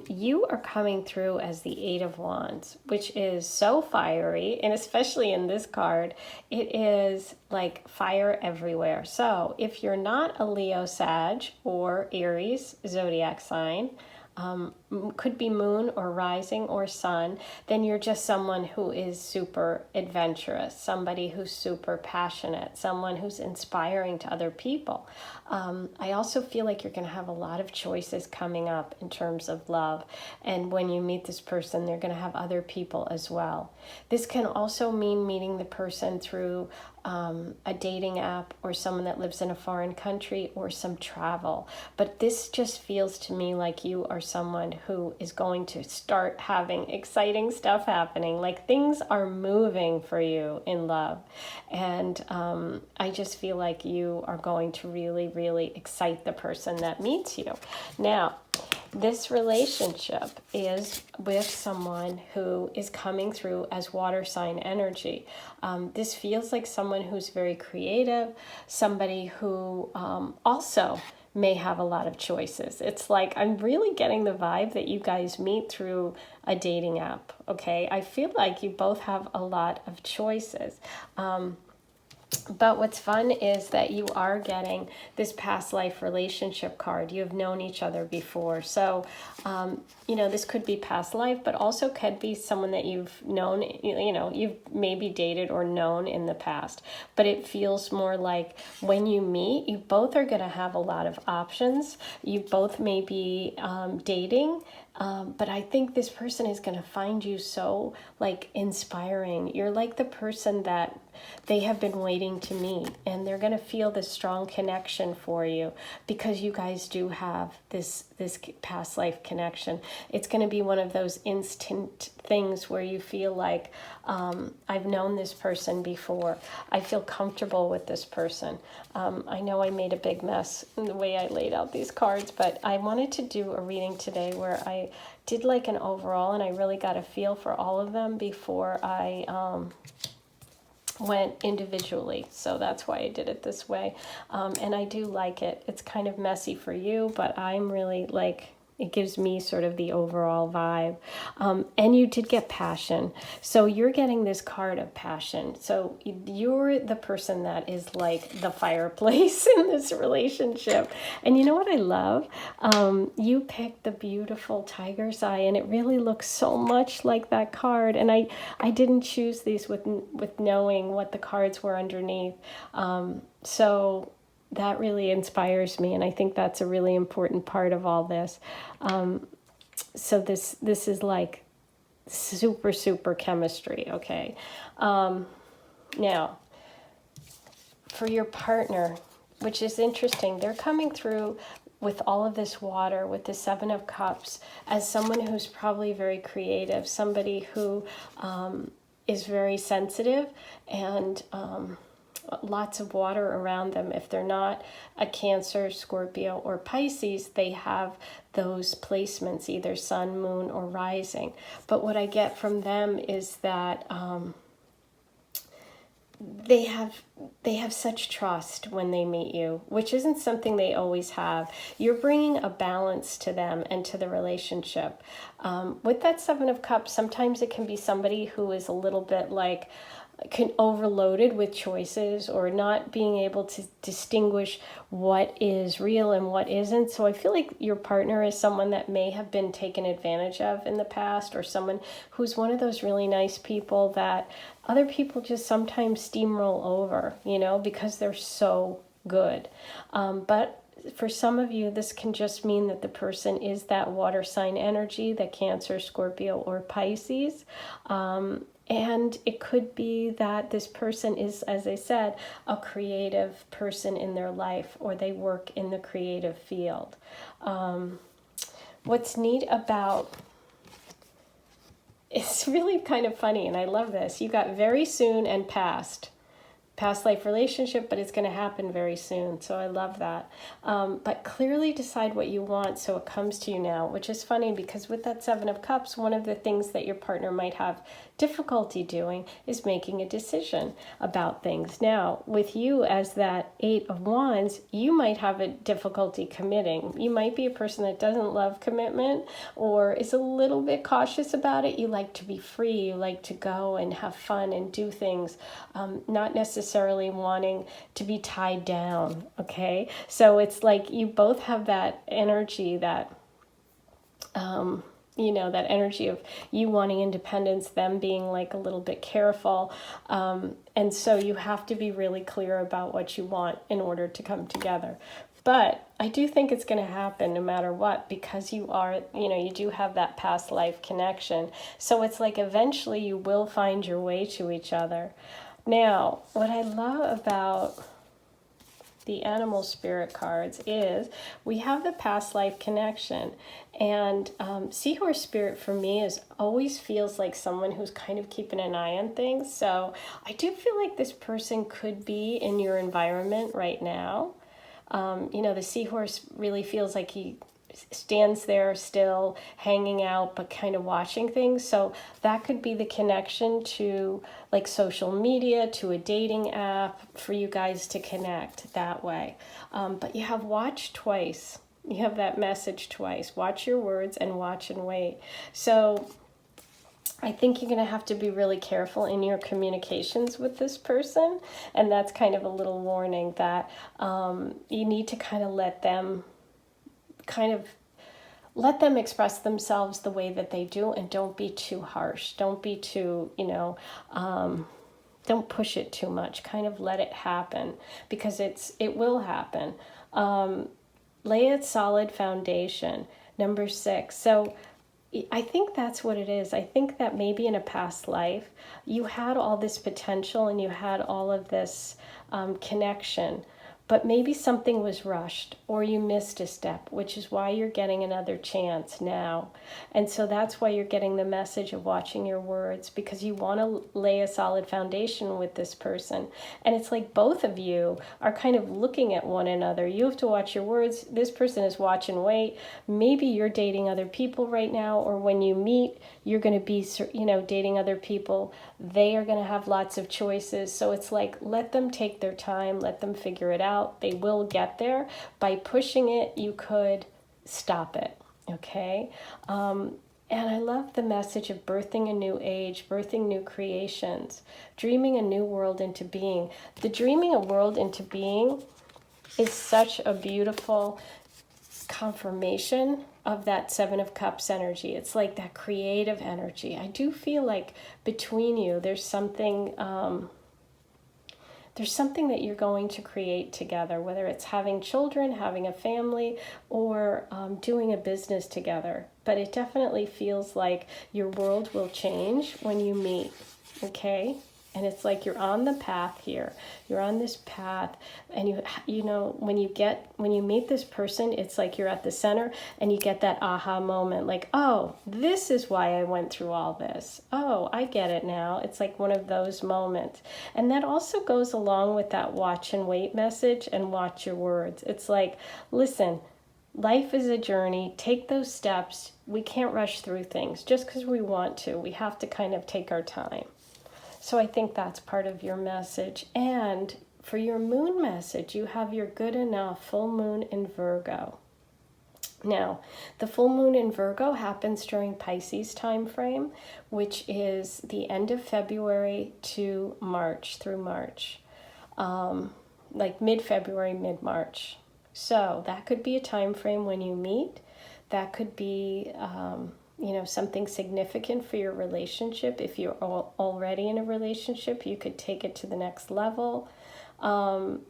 You are coming through as the 8 of Wands, which is so fiery, and especially in this card, it is like fire everywhere. So if you're not a Leo, Sag, or Aries zodiac sign, could be moon or rising or sun, then you're just someone who is super adventurous, somebody who's super passionate, someone who's inspiring to other people. I also feel like you're going to have a lot of choices coming up in terms of love. And when you meet this person, they're going to have other people as well. This can also mean meeting the person through a dating app or someone that lives in a foreign country or some travel. But this just feels to me like you are someone who is going to start having exciting stuff happening, like things are moving for you in love. And I just feel like you are going to really, really excite the person that meets you. Now, this relationship is with someone who is coming through as water sign energy. This feels like someone who's very creative, somebody who also may have a lot of choices. It's like I'm really getting the vibe that you guys meet through a dating app, okay? I feel like you both have a lot of choices. But what's fun is that you are getting this past life relationship card. You have known each other before. So, you know, this could be past life, but also could be someone that you've known, you know, you've maybe dated or known in the past. But it feels more like when you meet, you both are going to have a lot of options. You both may be dating. But I think this person is going to find you so like inspiring. You're like the person that they have been waiting to meet, and they're going to feel this strong connection for you because you guys do have this past life connection. It's going to be one of those instant things where you feel like, I've known this person before. I feel comfortable with this person. I know I made a big mess in the way I laid out these cards, but I wanted to do a reading today where I did like an overall, and I really got a feel for all of them before I went individually. So that's why I did it this way. And I do like it. It's kind of messy for you, but I'm really like, it gives me sort of the overall vibe. And you did get passion. So you're getting this card of passion. So you're the person that is like the fireplace in this relationship. And you know what I love? You picked the beautiful tiger's eye, and it really looks so much like that card. And I didn't choose these with knowing what the cards were underneath. So that really inspires me, and I think that's a really important part of all this. So this is like super chemistry, okay? Now, for your partner, which is interesting, they're coming through with all of this water, with the Seven of Cups, as someone who's probably very creative, somebody who is very sensitive, and lots of water around them. If they're not a Cancer, Scorpio, or Pisces, they have those placements, either sun, moon, or rising. But what I get from them is that they have such trust when they meet you, which isn't something they always have. You're bringing a balance to them and to the relationship. With that Seven of Cups, sometimes it can be somebody who is a little bit like overloaded with choices, or not being able to distinguish what is real and what isn't. So I feel like your partner is someone that may have been taken advantage of in the past, or someone who's one of those really nice people that other people just sometimes steamroll over, because they're so good. But for some of you, this can just mean that the person is that water sign energy, that Cancer, Scorpio, or Pisces. And it could be that this person is, as I said, a creative person in their life, or they work in the creative field. What's neat about, it's really kind of funny, and I love this. You got very soon and past life relationship, but it's going to happen very soon. So I love that. But clearly decide what you want so it comes to you now, which is funny because with that Seven of Cups, one of the things that your partner might have difficulty doing is making a decision about things. Now, with you as that Eight of Wands, you might have a difficulty committing. You might be a person that doesn't love commitment, or is a little bit cautious about it. You like to be free. You like to go and have fun and do things, not necessarily wanting to be tied down, okay? So it's like you both have that energy that that energy of you wanting independence, them being like a little bit careful. And so you have to be really clear about what you want in order to come together. But I do think it's going to happen no matter what, because you are, you do have that past life connection. So it's like eventually you will find your way to each other. Now, what I love about the animal spirit cards is we have the past life connection, and seahorse spirit for me always feels like someone who's kind of keeping an eye on things. So I do feel like this person could be in your environment right now. The seahorse really feels like he stands there still hanging out but kind of watching things. So that could be the connection to like social media, to a dating app, for you guys to connect that way. But you have watch twice. You have that message twice. Watch your words and watch and wait. So I think you're going to have to be really careful in your communications with this person. And that's kind of a little warning that you need to kind of let them express themselves the way that they do, and don't be too harsh. Don't be too, don't push it too much. Kind of let it happen, because it will happen. Lay a solid foundation. Number 6. So I think that's what it is. I think that maybe in a past life, you had all this potential and you had all of this connection, but maybe something was rushed or you missed a step, which is why you're getting another chance now. And so that's why you're getting the message of watching your words, because you want to lay a solid foundation with this person. And it's like both of you are kind of looking at one another. You have to watch your words. This person is watch and wait. Maybe you're dating other people right now, or when you meet, you're going to be, dating other people. They are going to have lots of choices. So it's like, let them take their time, let them figure it out. They will get there. By pushing it, you could stop it. Okay? And I love the message of birthing a new age, birthing new creations, dreaming a new world into being. The dreaming a world into being is such a beautiful confirmation of that Seven of Cups energy. It's like that creative energy. I do feel like between you, there's something that you're going to create together, whether it's having children, having a family, or doing a business together. But it definitely feels like your world will change when you meet, okay? And it's like you're on the path here. You're on this path, and when you meet this person, it's like you're at the center and you get that aha moment, like, oh, this is why I went through all this. Oh, I get it now. It's like one of those moments. And that also goes along with that watch and wait message and watch your words. It's like, listen, life is a journey. Take those steps. We can't rush through things just because we want to. We have to kind of take our time. So I think that's part of your message. And for your moon message, you have your good enough full moon in Virgo. Now, the full moon in Virgo happens during Pisces time frame, which is the end of February to March, through March, like mid-February, mid-March. So that could be a time frame when you meet. That could be something significant for your relationship. If you're already in a relationship, you could take it to the next level. And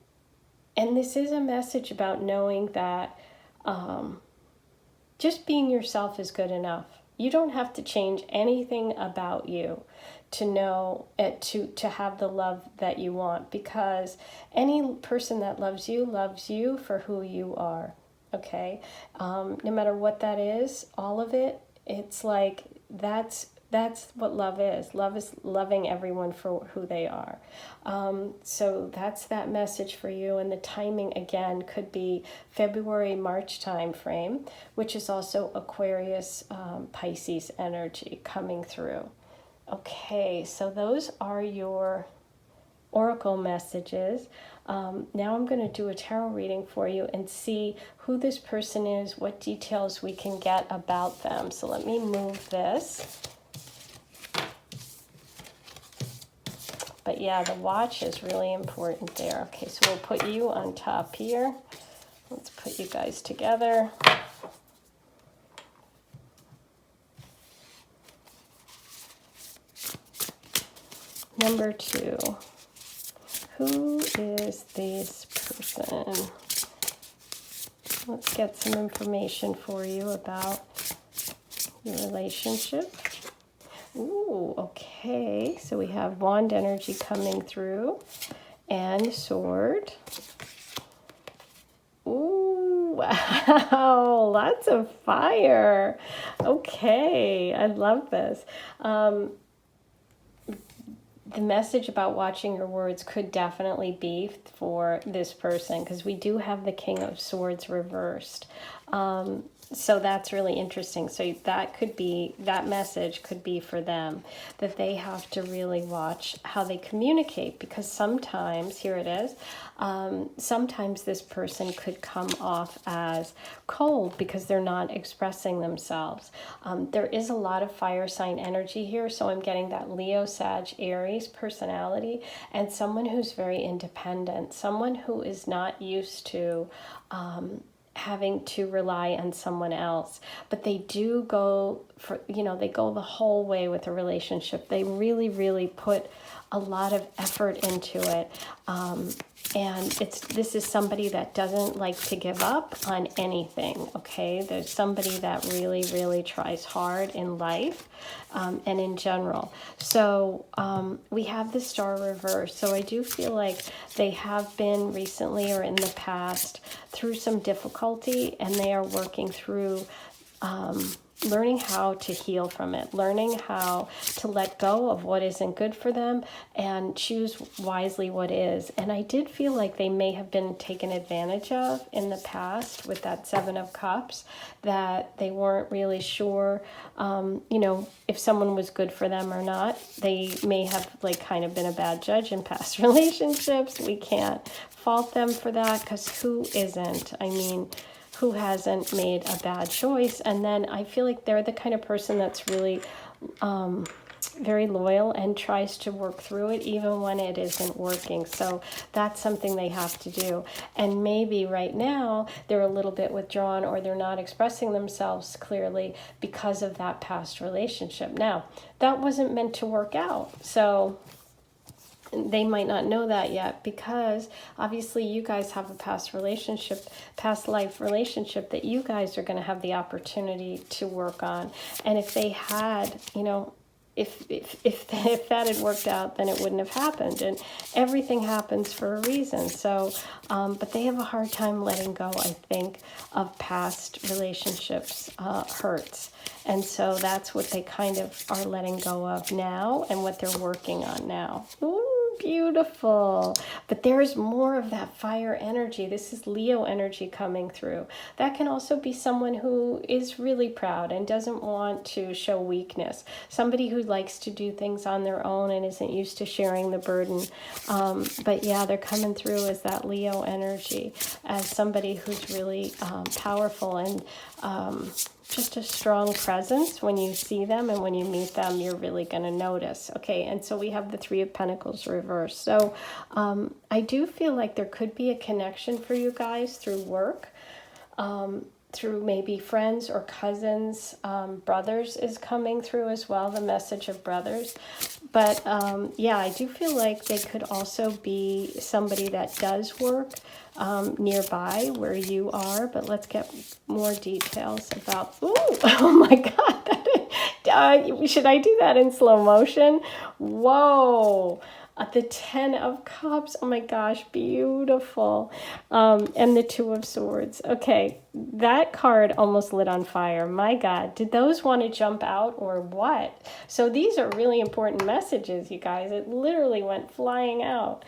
this is a message about knowing that just being yourself is good enough. You don't have to change anything about you to know it, to have the love that you want, because any person that loves you for who you are. Okay? No matter what that is, all of it, it's like that's what love is. Love is loving everyone for who they are. So that's that message for you. And the timing, again, could be February, March time frame, which is also Aquarius, Pisces energy coming through. Okay, so those are your oracle messages. Now I'm going to do a tarot reading for you and see who this person is, what details we can get about them. So let me move this. But yeah, the watch is really important there. Okay, so we'll put you on top here. Let's put you guys together. Number 2. Who is this person? Let's get some information for you about your relationship. Ooh, okay. So we have wand energy coming through and sword. Ooh, wow, lots of fire. Okay, I love this. The message about watching your words could definitely be for this person, because we do have the King of Swords reversed. So that's really interesting. So that message could be for them, that they have to really watch how they communicate, because sometimes, here it is, sometimes this person could come off as cold because they're not expressing themselves. There is a lot of fire sign energy here, so I'm getting that Leo, Sag, Aries personality, and someone who's very independent, someone who is not used to having to rely on someone else, but they do go for, they go the whole way with a relationship. They really, really put a lot of effort into it. And this is somebody that doesn't like to give up on anything, okay? There's somebody that really, really tries hard in life and in general. So we have the Star reverse. So I do feel like they have been recently or in the past through some difficulty, and they are working through learning how to heal from it, learning how to let go of what isn't good for them and choose wisely what is. And I did feel like they may have been taken advantage of in the past with that Seven of Cups, that they weren't really sure, if someone was good for them or not. They may have kind of been a bad judge in past relationships. We can't fault them for that, because who isn't? I mean, who hasn't made a bad choice? And then I feel like they're the kind of person that's really very loyal and tries to work through it even when it isn't working. So that's something they have to do. And maybe right now they're a little bit withdrawn, or they're not expressing themselves clearly because of that past relationship. Now, that wasn't meant to work out. So they might not know that yet, because obviously you guys have a past life relationship that you guys are going to have the opportunity to work on. And if they had, if that had worked out, then it wouldn't have happened. And everything happens for a reason. So, but they have a hard time letting go, I think, of past relationships hurts. And so that's what they kind of are letting go of now, and what they're working on now. Ooh, beautiful. But there's more of that fire energy. This is Leo energy coming through. That can also be someone who is really proud and doesn't want to show weakness. Somebody who likes to do things on their own and isn't used to sharing the burden. But yeah, they're coming through as that Leo energy, as somebody who's really powerful and just a strong presence. When you see them and when you meet them, you're really going to notice. Okay, and so we have the Three of Pentacles reversed. So I do feel like there could be a connection for you guys through work, through maybe friends or cousins. Brothers is coming through as well, the message of brothers. But yeah, I do feel like they could also be somebody that does work nearby where you are. But let's get more details about, ooh, oh my God, should I do that in slow motion? Whoa. The Ten of Cups, oh my gosh, beautiful. And the Two of Swords. Okay, that card almost lit on fire. My God, did those want to jump out or what? So these are really important messages, you guys. It literally went flying out.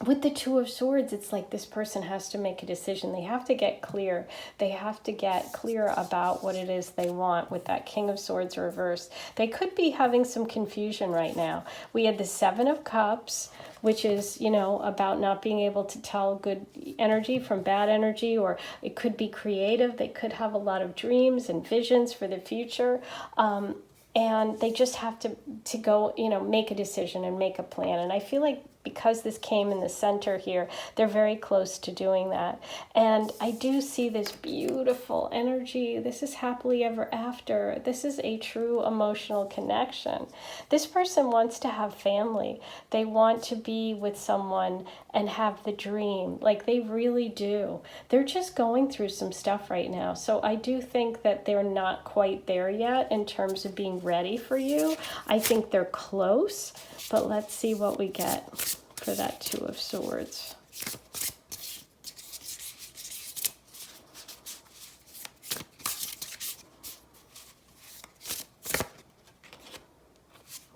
With the Two of Swords, it's like this person has to make a decision. They have to get clear. They have to get clear about what it is they want. With that King of Swords reversed, they could be having some confusion right now. We had the Seven of Cups, which is, about not being able to tell good energy from bad energy, or it could be creative. They could have a lot of dreams and visions for the future. And they just have to go, make a decision and make a plan. And I feel like because this came in the center here, they're very close to doing that. And I do see this beautiful energy. This is happily ever after. This is a true emotional connection. This person wants to have family. They want to be with someone and have the dream. Like, they really do. They're just going through some stuff right now. So I do think that they're not quite there yet in terms of being ready for you. I think they're close, but let's see what we get for that Two of Swords.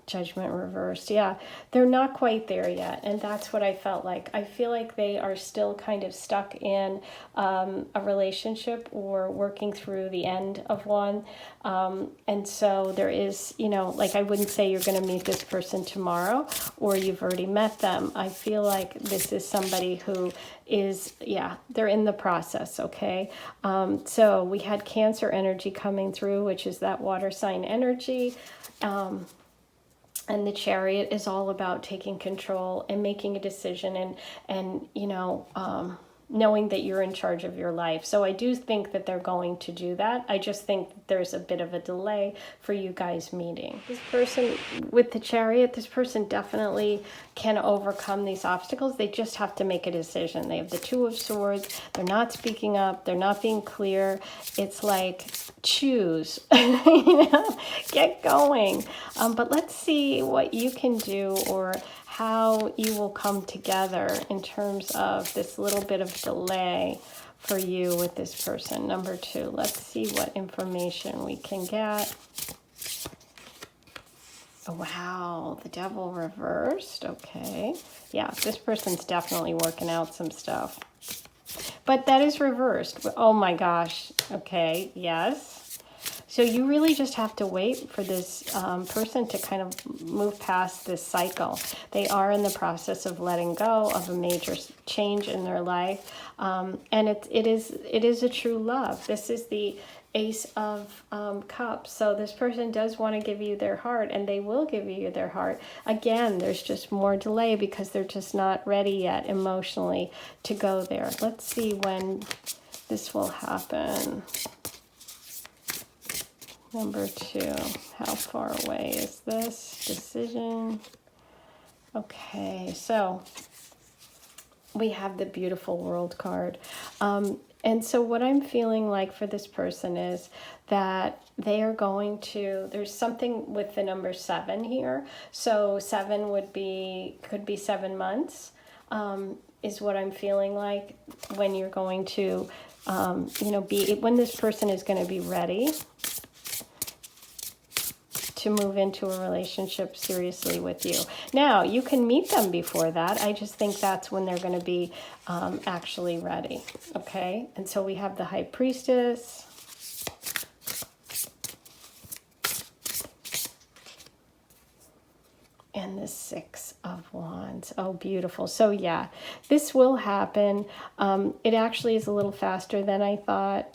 Judgment reversed. Yeah, they're not quite there yet, and that's what I felt like. I feel like they are still kind of stuck in a relationship or working through the end of one. And so there is, I wouldn't say you're going to meet this person tomorrow or you've already met them. I feel like this is somebody who is, they're in the process, okay? So we had Cancer energy coming through, which is that water sign energy. And the Chariot is all about taking control and making a decision and knowing that you're in charge of your life. So I do think that they're going to do that. I just think there's a bit of a delay for you guys meeting. This person with the Chariot, this person definitely can overcome these obstacles. They just have to make a decision. They have the Two of Swords. They're not speaking up. They're not being clear. It's like, choose, get going. But let's see what you can do, or how you will come together in terms of this little bit of delay for you with this person. Number 2, let's see what information we can get. Oh, wow, the Devil reversed. Okay. Yeah, this person's definitely working out some stuff. But that is reversed. Oh my gosh. Okay, yes. So you really just have to wait for this person to kind of move past this cycle. They are in the process of letting go of a major change in their life. And it is a true love. This is the Ace of Cups. So this person does want to give you their heart, and they will give you their heart. Again, there's just more delay because they're just not ready yet emotionally to go there. Let's see when this will happen. Number 2, how far away is this decision? Okay, so we have the beautiful World card. And so what I'm feeling like for this person is that they are going to, there's something with the number 7 here. So 7 could be 7 months, is what I'm feeling like when you're going to, when this person is going to be ready to move into a relationship seriously with you. Now, you can meet them before that. I just think that's when they're going to be actually ready. Okay? And so we have the High Priestess. And the Six of Wands. Oh, beautiful. So yeah, this will happen. It actually is a little faster than I thought.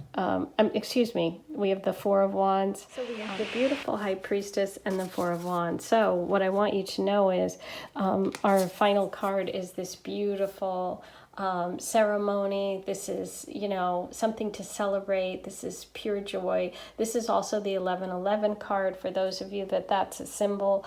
Excuse me, we have the Four of Wands. So we have the beautiful High Priestess and the Four of Wands. So what I want you to know is our final card is this beautiful ceremony. This is, something to celebrate. This is pure joy. This is also the 1111 card. For those of you that's a symbol,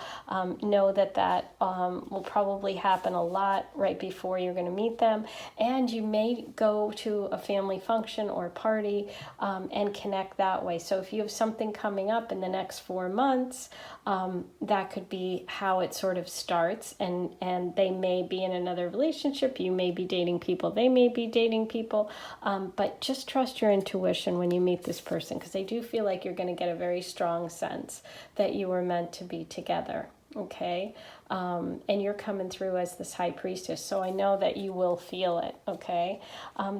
know that will probably happen a lot right before you're going to meet them. And you may go to a family function or party and connect that way. So if you have something coming up in the next 4 months, that could be how it sort of starts. And they may be in another relationship. You may be dating people. They may be dating people. But just trust your intuition when you meet this person, because I do feel like you're going to get a very strong sense that you were meant to be together. Okay? And you're coming through as this High Priestess, so I know that you will feel it. Okay,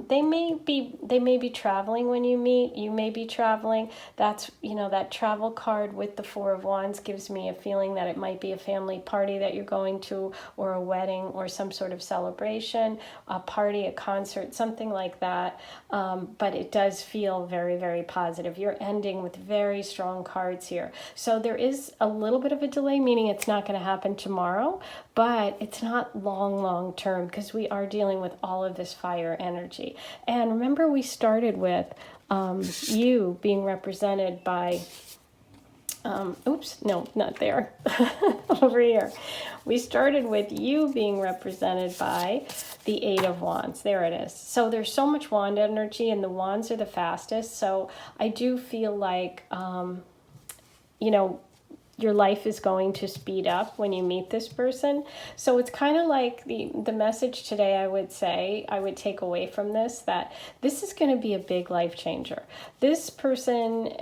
they may be traveling when you meet. You may be traveling. That's that travel card with the Four of Wands gives me a feeling that it might be a family party that you're going to, or a wedding, or some sort of celebration, a party, a concert, something like that. But it does feel very, very positive. You're ending with very strong cards here, so there is a little bit of a delay, meaning it's not going to happen tomorrow, but it's not long term, because we are dealing with all of this fire energy. And remember, we started with you being represented by oops, no, not there. Over here. We started with you being represented by the Eight of Wands. There it is. So there's so much wand energy, and the wands are the fastest. So I do feel like your life is going to speed up when you meet this person. So it's kind of like the message today, I would say, I would take away from this, that this is going to be a big life changer. This person,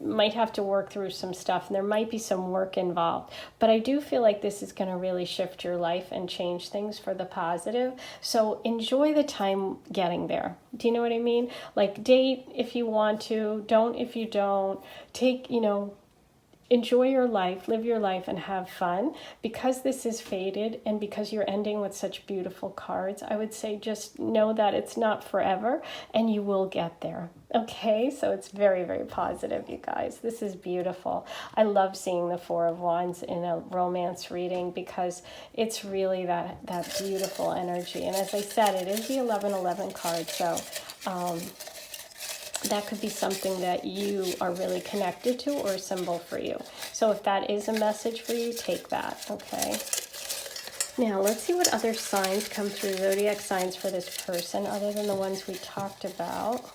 might have to work through some stuff, and there might be some work involved. But I do feel like this is going to really shift your life and change things for the positive. So enjoy the time getting there. Do you know what I mean? Like, date if you want to, don't if you don't. Take, enjoy your life, live your life, and have fun. Because this is faded and because you're ending with such beautiful cards, I would say just know that it's not forever and you will get there. Okay, so it's very, very positive, you guys. This is beautiful. I love seeing the Four of Wands in a romance reading because it's really that beautiful energy. And as I said, it is the 1111 card, so that could be something that you are really connected to or a symbol for you. So if that is a message for you, take that, okay? Now, let's see what other signs come through, zodiac signs for this person, other than the ones we talked about.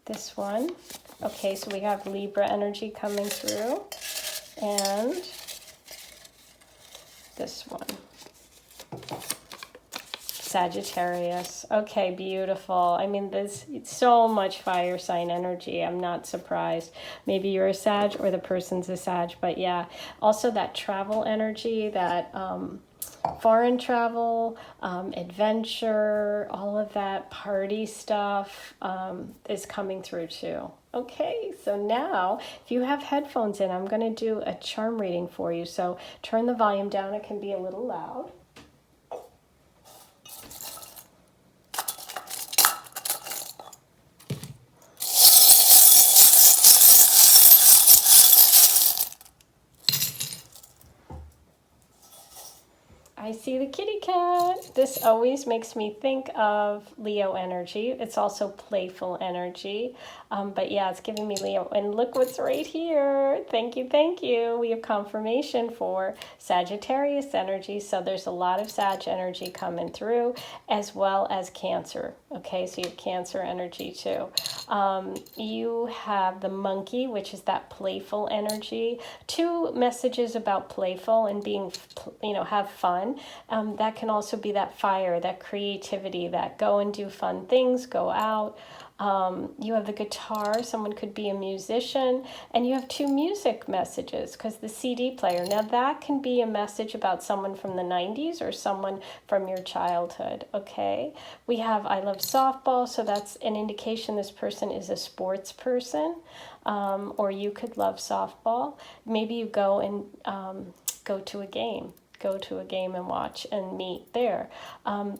This one. Okay, so we have Libra energy coming through. And this one. Sagittarius. Okay, beautiful. I mean, there's so much fire sign energy. I'm not surprised. Maybe you're a Sag or the person's a Sag, but yeah. Also that travel energy, that foreign travel, adventure, all of that party stuff is coming through too. Okay, so now if you have headphones in, I'm going to do a charm reading for you. So turn the volume down. It can be a little loud. I see the kitty cat. This always makes me think of Leo energy. It's also playful energy. But yeah, it's giving me Leo. And look what's right here. Thank you, thank you. We have confirmation for Sagittarius energy. So there's a lot of Sag energy coming through, as well as Cancer. Okay, so you have Cancer energy too. You have the monkey, which is that playful energy. Two messages about playful and being, have fun. That can also be that fire, that creativity, that go and do fun things, go out. You have the guitar, someone could be a musician, and you have two music messages because the CD player. Now that can be a message about someone from the 90s or someone from your childhood, okay? We have I love softball, so that's an indication this person is a sports person, or you could love softball. Maybe you go and go to a game. Go to a game and watch and meet there.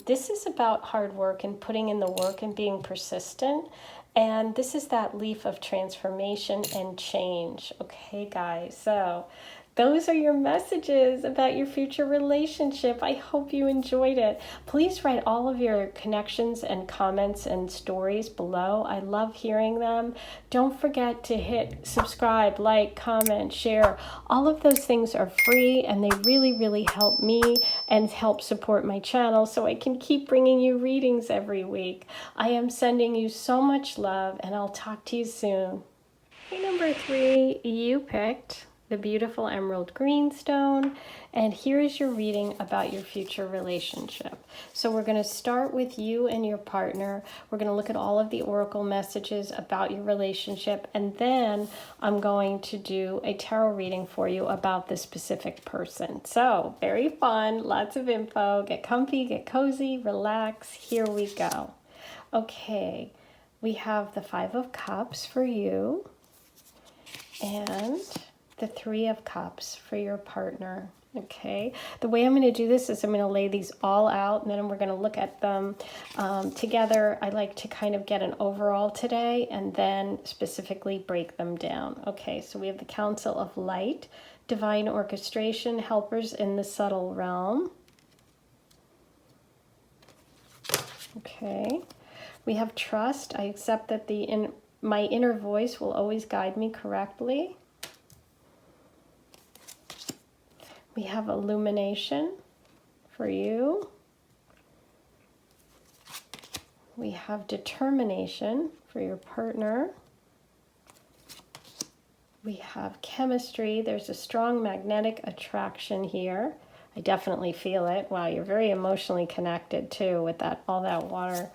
This is about hard work and putting in the work and being persistent. And this is that leaf of transformation and change. Okay, guys, so those are your messages about your future relationship. I hope you enjoyed it. Please write all of your connections and comments and stories below. I love hearing them. Don't forget to hit subscribe, like, comment, share. All of those things are free and they really, really help me and help support my channel so I can keep bringing you readings every week. I am sending you so much love and I'll talk to you soon. Okay, number 3, you picked the beautiful emerald green stone, and here is your reading about your future relationship. So we're going to start with you and your partner. We're going to look at all of the oracle messages about your relationship, and then I'm going to do a tarot reading for you about this specific person. So very fun, lots of info. Get comfy, get cozy, relax. Here we go. Okay, we have the 5 of Cups for you and the 3 of Cups for your partner. Okay, the way I'm going to do this is I'm going to lay these all out and then we're going to look at them together. I like to kind of get an overall today and then specifically break them down. Okay, so we have the Council of Light, Divine Orchestration, Helpers in the Subtle Realm. Okay, we have Trust. I accept that my inner voice will always guide me correctly. We have Illumination for you. We have Determination for your partner. We have Chemistry. There's a strong magnetic attraction here. I definitely feel it. Wow, you're very emotionally connected too with all that water.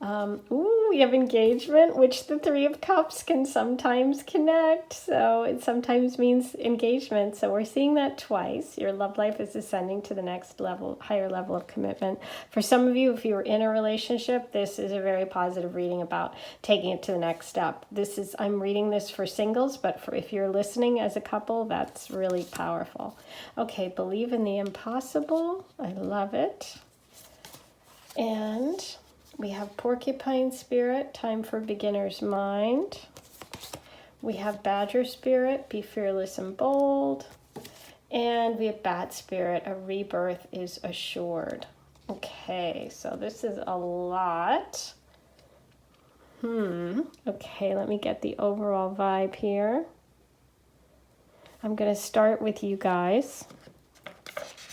Ooh, We have engagement, which the Three of Cups can sometimes connect. So it sometimes means engagement. So we're seeing that twice. Your love life is ascending to the next level, higher level of commitment. For some of you, if you're in a relationship, this is a very positive reading about taking it to the next step. I'm reading this for singles, but if you're listening as a couple, that's really powerful. Okay, believe in the impossible. I love it. And we have Porcupine Spirit, time for beginner's mind. We have Badger Spirit, be fearless and bold. And we have Bat Spirit, a rebirth is assured. Okay, so this is a lot. Okay, let me get the overall vibe here. I'm going to start with you guys.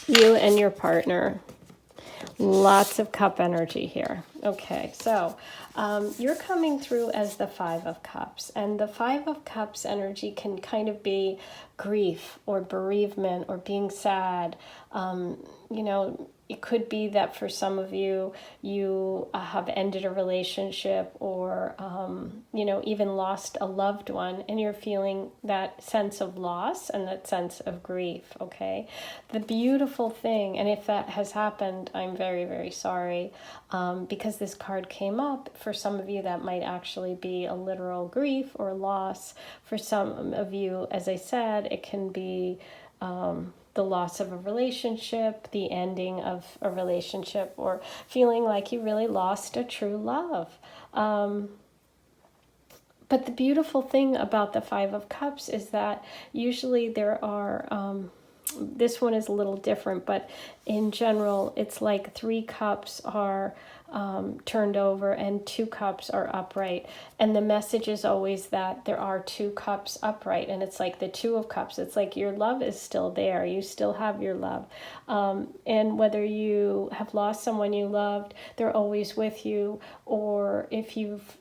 You and your partner. Lots of cup energy here. Okay, so you're coming through as the Five of Cups, and the Five of Cups energy can kind of be grief or bereavement or being sad. It could be that for some of you, you have ended a relationship or, even lost a loved one, and you're feeling that sense of loss and that sense of grief, okay? The beautiful thing, and if that has happened, I'm very, very sorry, because this card came up, for some of you that might actually be a literal grief or loss. For some of you, as I said, it can be the loss of a relationship, the ending of a relationship, or feeling like you really lost a true love. But the beautiful thing about the Five of Cups is that usually there are, this one is a little different, but in general, it's like 3 cups are turned over and 2 cups are upright. And the message is always that there are 2 cups upright, and it's like the Two of Cups. It's like your love is still there. You still have your love. And whether you have lost someone you loved, they're always with you. Or if you've,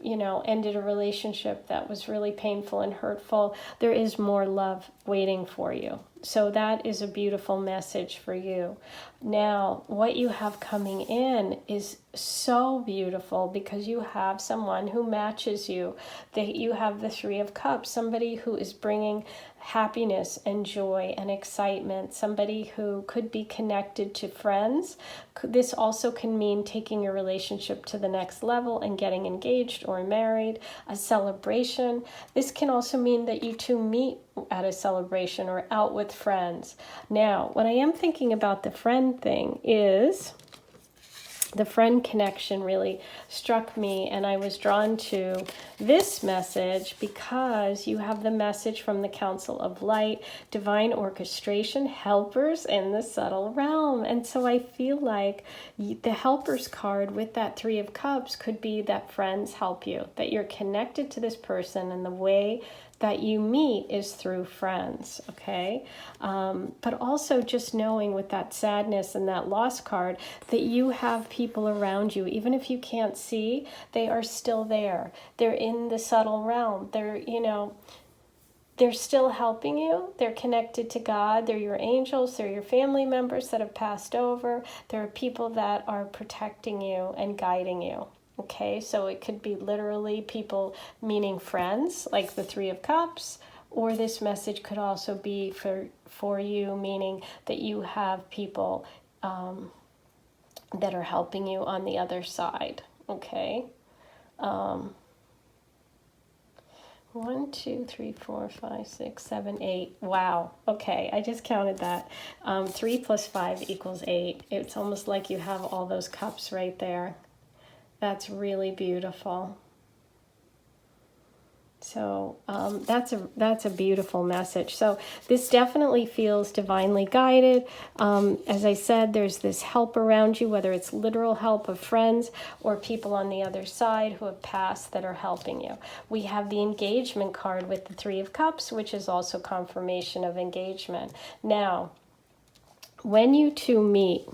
ended a relationship that was really painful and hurtful, there is more love waiting for you. So that is a beautiful message for you. Now, what you have coming in is so beautiful because you have someone who matches you. You have the Three of Cups, somebody who is bringing happiness and joy and excitement, somebody who could be connected to friends. This also can mean taking your relationship to the next level and getting engaged or married, a celebration. This can also mean that you two meet at a celebration or out with friends. Now, what I am thinking about the friend thing is the friend connection really struck me, and I was drawn to this message because you have the message from the Council of Light, divine orchestration, helpers in the subtle realm. And so I feel like the helpers card with that Three of Cups could be that friends help you, that you're connected to this person, and the way that you meet is through friends, okay? But also just knowing with that sadness and that loss card that you have people around you, even if you can't see, they are still there. They're in the subtle realm. They're still helping you. They're connected to God. They're your angels. They're your family members that have passed over. There are people that are protecting you and guiding you. Okay, so it could be literally people, meaning friends, like the Three of Cups, or this message could also be for you, meaning that you have people that are helping you on the other side. Okay. 1, 2, 3, 4, 5, 6, 7, 8. Wow. Okay, I just counted that. 3 plus 5 equals 8. It's almost like you have all those cups right there. That's really beautiful. So that's a beautiful message. So this definitely feels divinely guided. As I said, there's this help around you, whether it's literal help of friends or people on the other side who have passed that are helping you. We have the engagement card with the Three of Cups, which is also confirmation of engagement. Now, when you two meet,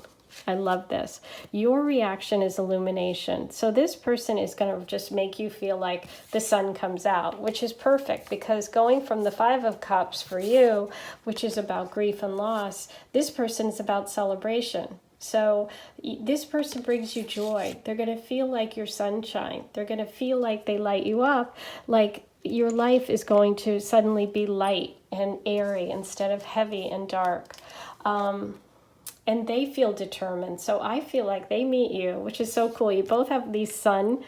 I love this. Your reaction is illumination. So this person is going to just make you feel like the sun comes out, which is perfect because going from the Five of Cups for you, which is about grief and loss, this person is about celebration. So this person brings you joy. They're going to feel like your sunshine. They're going to feel like they light you up, like your life is going to suddenly be light and airy instead of heavy and dark. And they feel determined. So I feel like they meet you, which is so cool. You both have these sun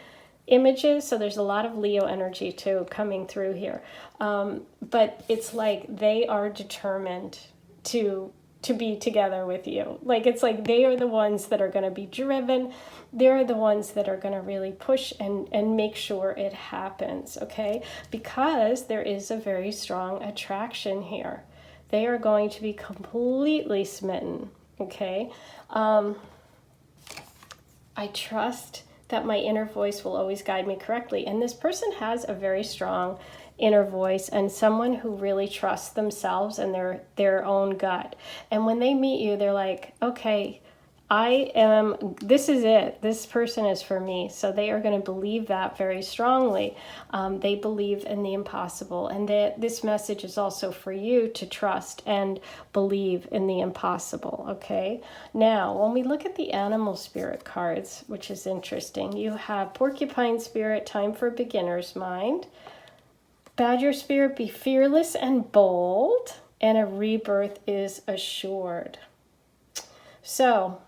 images, so there's a lot of Leo energy too coming through here. But it's like they are determined to be together with you. Like, it's like they are the ones that are going to be driven. They're the ones that are going to really push and make sure it happens, okay? Because there is a very strong attraction here. They are going to be completely smitten, okay? I trust that my inner voice will always guide me correctly. And this person has a very strong inner voice and someone who really trusts themselves and their own gut. And when they meet you, they're like, okay, this is it. This person is for me. So they are going to believe that very strongly. They believe in the impossible. And this message is also for you to trust and believe in the impossible, okay? Now, when we look at the animal spirit cards, which is interesting, you have porcupine spirit, time for beginner's mind. Badger spirit, be fearless and bold. And a rebirth is assured. So,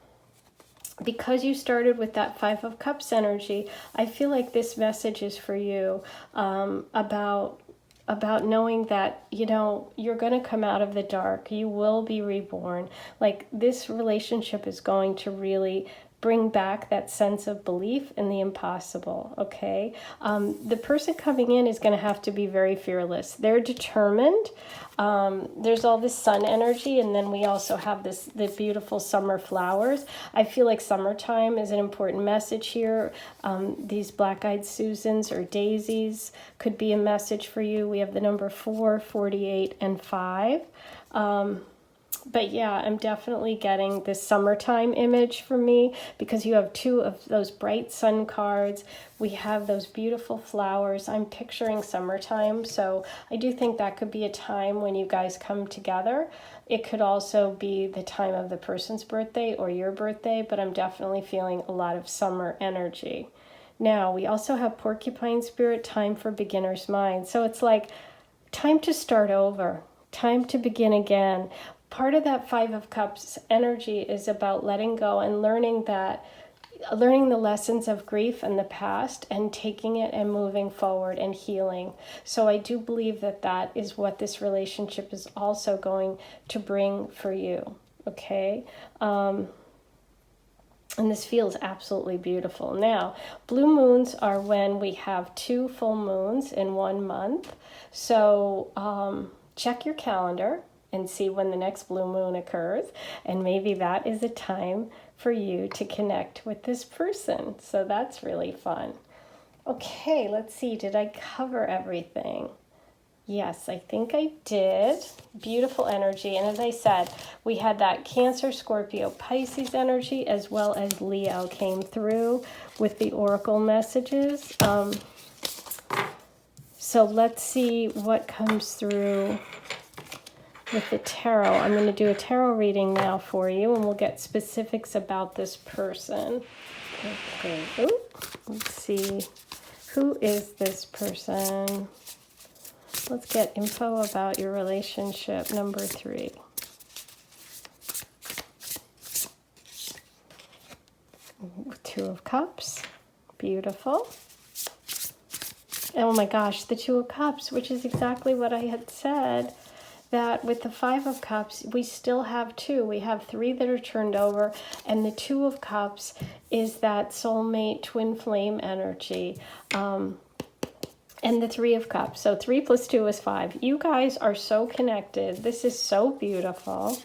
because you started with that Five of Cups energy, I feel like this message is for you, about knowing that, you know, you're going to come out of the dark. You will be reborn. Like, this relationship is going to really bring back that sense of belief in the impossible, okay? The person coming in is going to have to be very fearless. They're determined. There's all this sun energy, and then we also have the beautiful summer flowers. I feel like summertime is an important message here. These black-eyed Susans or daisies could be a message for you. We have the number 4, 48, and 5. But yeah, I'm definitely getting this summertime image for me because you have two of those bright sun cards. We have those beautiful flowers. I'm picturing summertime, so I do think that could be a time when you guys come together. It could also be the time of the person's birthday or your birthday, but I'm definitely feeling a lot of summer energy. Now, we also have porcupine spirit, time for beginner's mind. So it's like time to start over, time to begin again. Part of that Five of Cups energy is about letting go and learning the lessons of grief in the past and taking it and moving forward and healing. So I do believe that is what this relationship is also going to bring for you, okay? And this feels absolutely beautiful. Now, blue moons are when we have 2 full moons in 1 month. So check your calendar and see when the next blue moon occurs. And maybe that is a time for you to connect with this person. So that's really fun. Okay, let's see. Did I cover everything? Yes, I think I did. Beautiful energy. And as I said, we had that Cancer, Scorpio, Pisces energy, as well as Leo came through with the oracle messages. So let's see what comes through with the tarot. I'm going to do a tarot reading now for you, and we'll get specifics about this person. Okay. Ooh, let's see. Who is this person? Let's get info about your relationship. Number 3. Two of Cups. Beautiful. Oh my gosh, the Two of Cups, which is exactly what I had said. That with the Five of Cups, we still have 2. We have 3 that are turned over, and the Two of Cups is that soulmate twin flame energy. And the 3 of Cups. So 3 plus 2 is 5. You guys are so connected. This is so beautiful.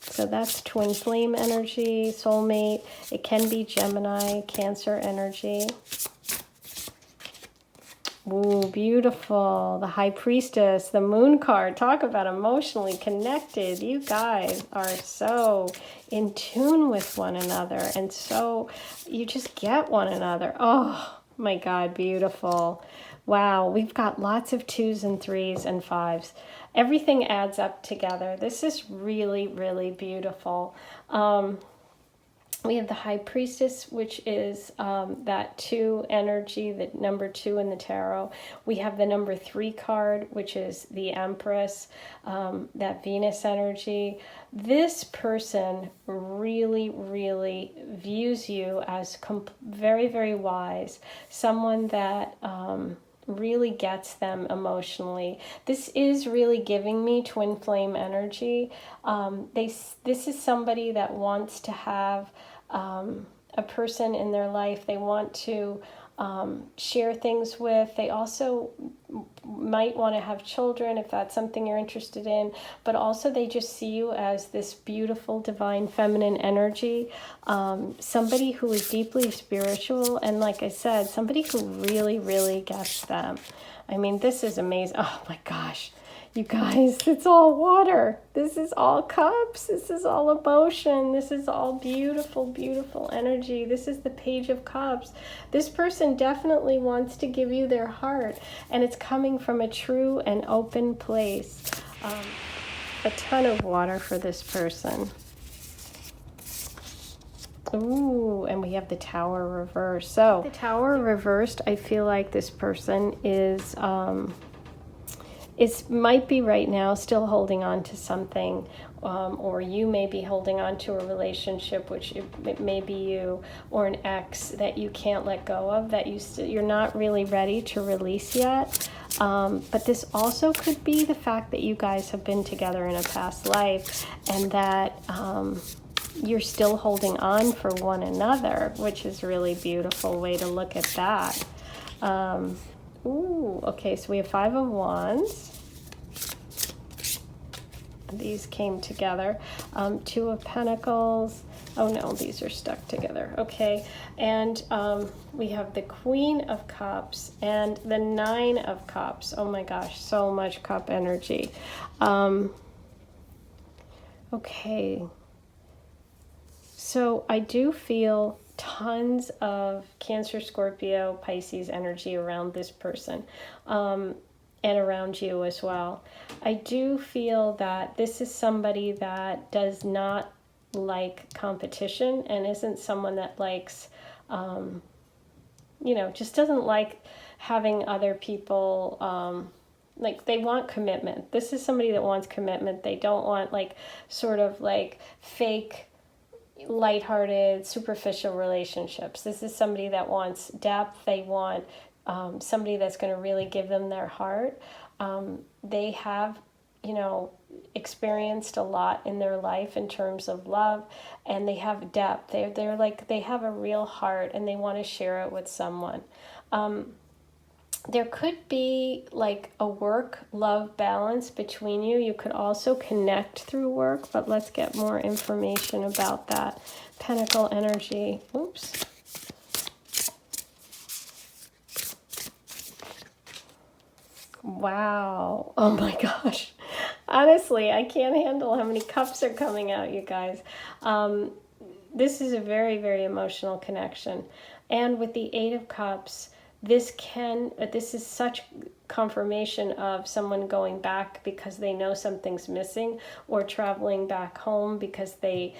So that's twin flame energy, soulmate. It can be Gemini, Cancer energy. Ooh, beautiful. The High Priestess, the Moon card. Talk about emotionally connected. You guys are so in tune with one another. And so you just get one another. Oh, my God, beautiful. Wow, we've got lots of 2s and 3s and 5s. Everything adds up together. This is really, really beautiful. We have the High Priestess, which is that 2 energy, the number 2 in the tarot. We have the number 3 card, which is the Empress, that Venus energy. This person really, really views you as very, very wise, someone that really gets them emotionally. This is really giving me twin flame energy. This is somebody that wants to have a person in their life they want to share things with. They also might want to have children if that's something you're interested in, but also they just see you as this beautiful divine feminine energy, somebody who is deeply spiritual, and like I said, somebody who really, really gets them. I mean, this is amazing. Oh my gosh. You guys, it's all water. This is all cups. This is all emotion. This is all beautiful, beautiful energy. This is the Page of Cups. This person definitely wants to give you their heart, and it's coming from a true and open place. A ton of water for this person. Ooh, and we have the Tower reversed. So, the Tower reversed, I feel like this person is... might be right now still holding on to something, or you may be holding on to a relationship, which it may be you or an ex that you can't let go of, that you're not really ready to release yet. But this also could be the fact that you guys have been together in a past life, and that you're still holding on for one another, which is a really beautiful way to look at that. Ooh, okay, so we have 5 of Wands. These came together. 2 of Pentacles. Oh no, these are stuck together. Okay, and we have the Queen of Cups and the 9 of Cups. Oh my gosh, so much cup energy. Okay, so I do feel tons of Cancer, Scorpio, Pisces energy around this person, and around you as well. I do feel that this is somebody that does not like competition and isn't someone that likes, just doesn't like having other people, like they want commitment. This is somebody that wants commitment. They don't want sort of fake, lighthearted, superficial relationships. This is somebody that wants depth. They want somebody that's going to really give them their heart. They have, experienced a lot in their life in terms of love, and they have depth. They have a real heart, and they want to share it with someone. There could be a work-love balance between you. You could also connect through work, but let's get more information about that. Pentacle energy. Oops. Wow. Oh my gosh. Honestly, I can't handle how many cups are coming out, you guys. This is a very, very emotional connection. And with the 8 of Cups, this is such confirmation of someone going back because they know something's missing, or traveling back home because they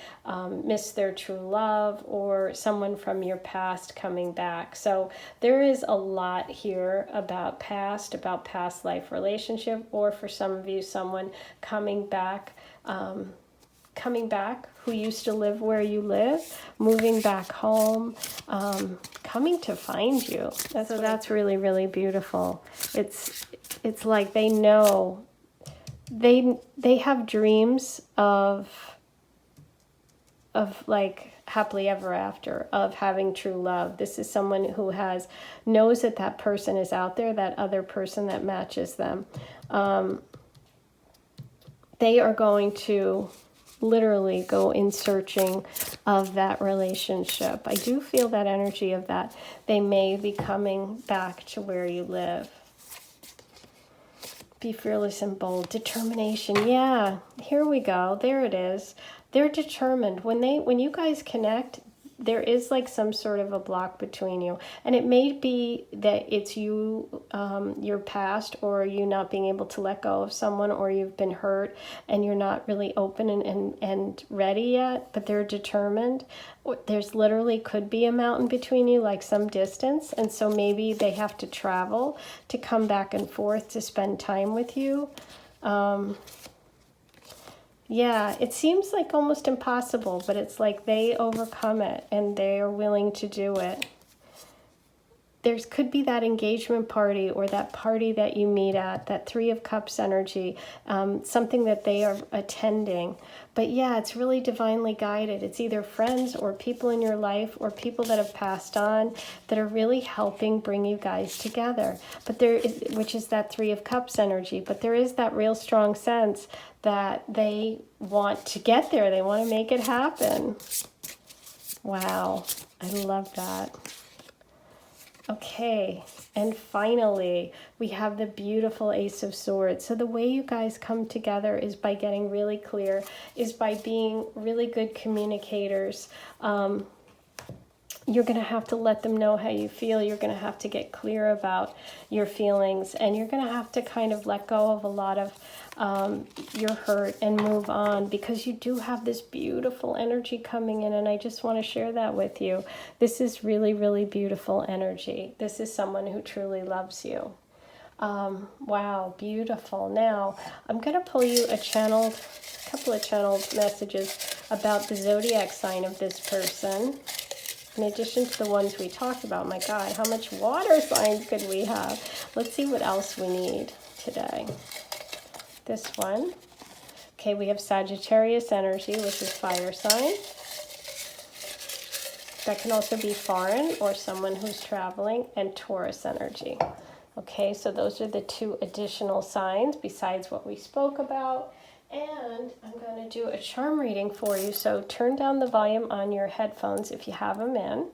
miss their true love, or someone from your past coming back. So there is a lot here about past life relationship, or for some of you, someone coming back who used to live where you live, moving back home, coming to find you. That's really, really beautiful. It's like they know, they have dreams of happily ever after, of having true love. This is someone who knows that person is out there, that other person that matches them. They are going to literally go in searching of that relationship. I do feel that energy of that. They may be coming back to where you live. Be fearless and bold. Determination. Yeah, here we go. There it is. They're determined. When you guys connect, there is like some sort of a block between you, and it may be that it's you, your past, or you not being able to let go of someone, or you've been hurt and you're not really open and ready yet, but they're determined. There's literally could be a mountain between you, like some distance, and so maybe they have to travel to come back and forth to spend time with you. Yeah, it seems like almost impossible, but it's like they overcome it and they are willing to do it. There could be that engagement party or that party that you meet at, that Three of Cups energy, something that they are attending. But yeah, it's really divinely guided. It's either friends or people in your life or people that have passed on that are really helping bring you guys together. But there is, which is that Three of Cups energy. But there is that real strong sense that they want to get there. They want to make it happen. Wow, I love that. Okay, and finally, we have the beautiful Ace of Swords. So the way you guys come together is by getting really clear, is by being really good communicators. You're going to have to let them know how you feel. You're going to have to get clear about your feelings, and you're going to have to kind of let go of a lot of your hurt and move on, because you do have this beautiful energy coming in, and I just want to share that with you. This is really, really beautiful energy. This is someone who truly loves you. Wow, beautiful. Now, I'm going to pull you a couple of channeled messages about the zodiac sign of this person. In addition to the ones we talked about. My God, how much water signs could we have? Let's see what else we need today. This one. Okay, we have Sagittarius energy, which is fire sign. That can also be foreign or someone who's traveling, and Taurus energy. Okay, so those are the two additional signs besides what we spoke about. And I'm going to do a charm reading for you. So turn down the volume on your headphones if you have them in.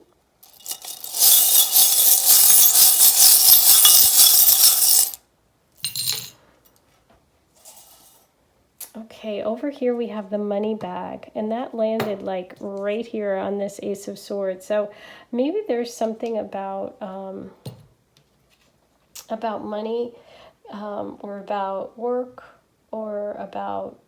Okay, over here we have the money bag, and that landed like right here on this Ace of Swords. So maybe there's something about money, or about work, or about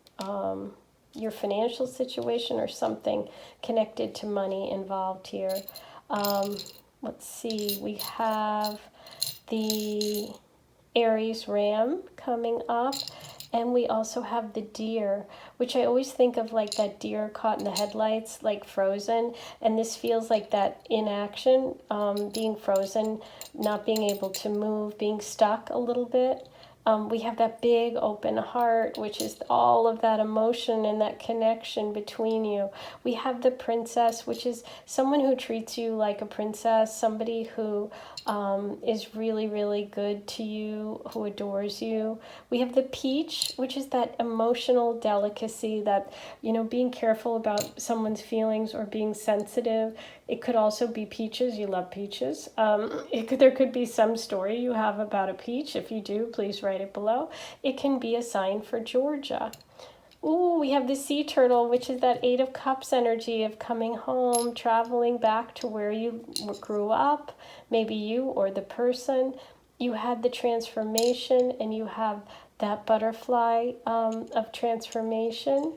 your financial situation, or something connected to money involved here. Let's see, we have the Aries Ram coming up, and we also have the deer, which I always think of like that deer caught in the headlights, like frozen. And this feels like that inaction, being frozen, not being able to move, being stuck a little bit. We have that big open heart, which is all of that emotion and that connection between you. We have the princess, which is someone who treats you like a princess, somebody who is really, really good to you, who adores you. We have the peach, which is that emotional delicacy, that, you know, being careful about someone's feelings or being sensitive. It could also be peaches. You love peaches. There could be some story you have about a peach. If you do, please write it below. It can be a sign for Georgia. Ooh, we have the sea turtle, which is that Eight of Cups energy of coming home, traveling back to where you grew up, maybe you or the person. You had the transformation, and you have that butterfly of transformation.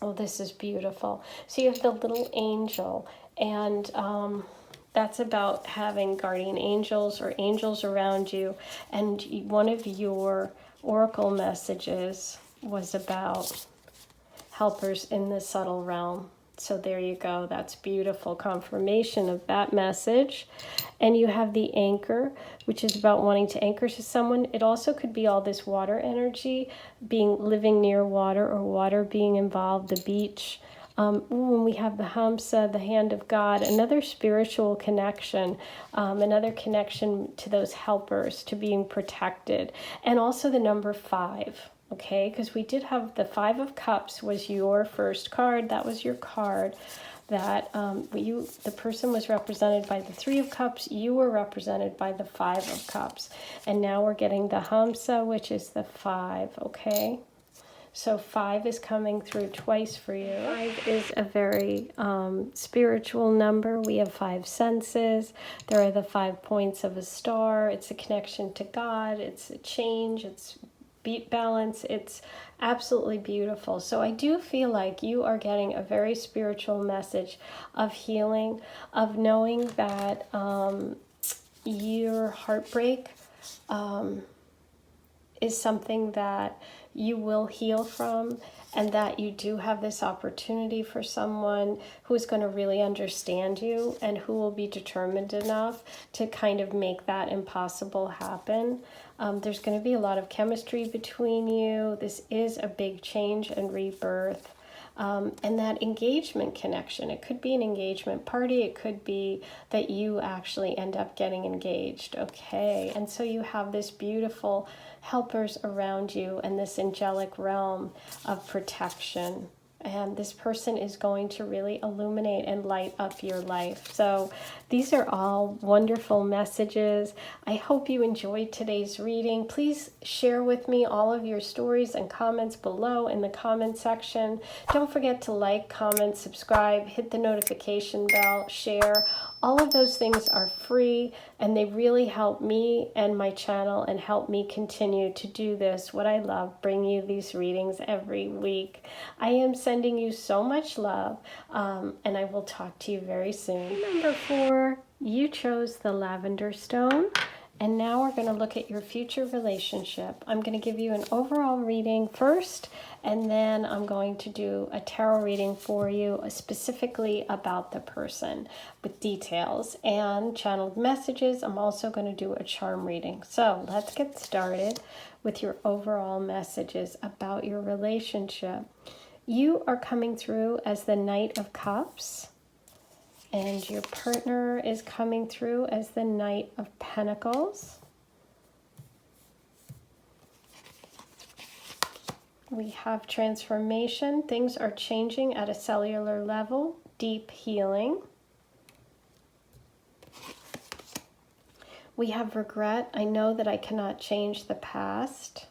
Oh, this is beautiful. So you have the little angel, and that's about having guardian angels or angels around you. And one of your oracle messages was about helpers in the subtle realm. So there you go. That's beautiful confirmation of that message. And you have the anchor, which is about wanting to anchor to someone. It also could be all this water energy, living near water, or water being involved, the beach. When we have the Hamsa, the hand of God, another spiritual connection, another connection to those helpers, to being protected. And also the number 5. Okay, because we did have the 5 of Cups was your first card. That was your card that the person was represented by the 3 of Cups. You were represented by the 5 of Cups. And now we're getting the Hamsa, which is the 5, okay? So 5 is coming through twice for you. 5 is a very spiritual number. We have 5 senses. There are the 5 points of a star. It's a connection to God. It's a change. It's beat balance. It's absolutely beautiful. So I do feel like you are getting a very spiritual message of healing, of knowing that your heartbreak is something that you will heal from, and that you do have this opportunity for someone who is going to really understand you and who will be determined enough to kind of make that impossible happen. There's going to be a lot of chemistry between you. This is a big change and rebirth. And that engagement connection, it could be an engagement party, it could be that you actually end up getting engaged, okay? And so you have this beautiful helpers around you and this angelic realm of protection. And this person is going to really illuminate and light up your life. So these are all wonderful messages. I hope you enjoyed today's reading. Please share with me all of your stories and comments below in the comment section. Don't forget to like, comment, subscribe, hit the notification bell, share. All of those things are free, and they really help me and my channel and help me continue to do this, what I love, bring you these readings every week. I am sending you so much love, and I will talk to you very soon. Number 4, you chose the lavender stone. And now we're going to look at your future relationship. I'm going to give you an overall reading first, and then I'm going to do a tarot reading for you specifically about the person with details and channeled messages. I'm also going to do a charm reading. So let's get started with your overall messages about your relationship. You are coming through as the Knight of Cups. And your partner is coming through as the Knight of Pentacles. We have transformation. Things are changing at a cellular level. Deep healing. We have regret. I know that I cannot change the past.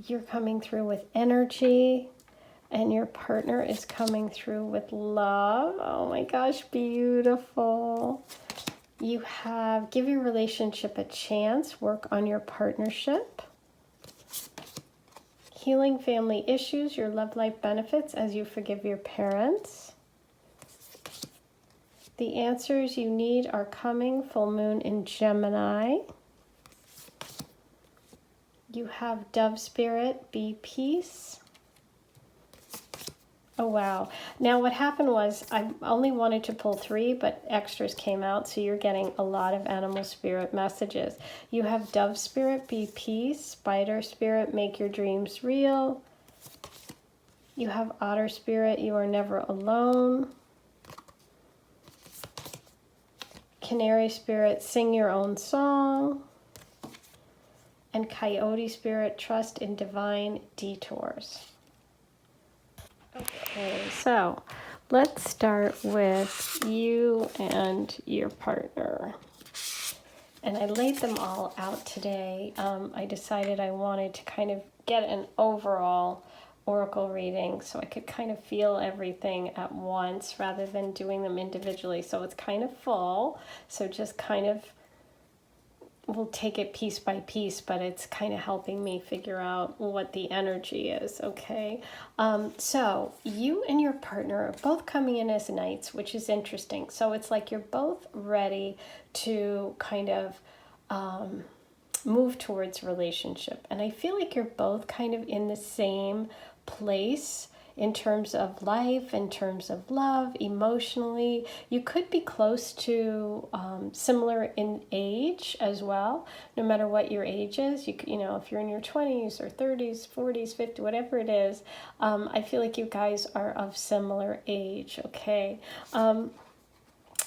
You're coming through with energy, and your partner is coming through with love. Oh my gosh, beautiful. You have give your relationship a chance, work on your partnership. Healing family issues, your love life benefits as you forgive your parents. The answers you need are coming, full moon in Gemini. You have Dove Spirit, be peace. Oh, wow. Now what happened was I only wanted to pull 3, but extras came out, so you're getting a lot of animal spirit messages. You have Dove Spirit, be peace. Spider Spirit, make your dreams real. You have Otter Spirit, you are never alone. Canary Spirit, sing your own song. And Coyote Spirit, trust in divine detours. Okay, so let's start with you and your partner. And I laid them all out today. I decided I wanted to kind of get an overall oracle reading so I could kind of feel everything at once rather than doing them individually. So it's kind of full, so just kind of we'll take it piece by piece, but it's kind of helping me figure out what the energy is, okay? So you and your partner are both coming in as knights, which is interesting. So it's like you're both ready to kind of move towards relationship. And I feel like you're both kind of in the same place in terms of life, in terms of love, emotionally. You could be close to similar in age as well, no matter what your age is. You know, if you're in your 20s or 30s, 40s, 50s, whatever it is, I feel like you guys are of similar age, okay?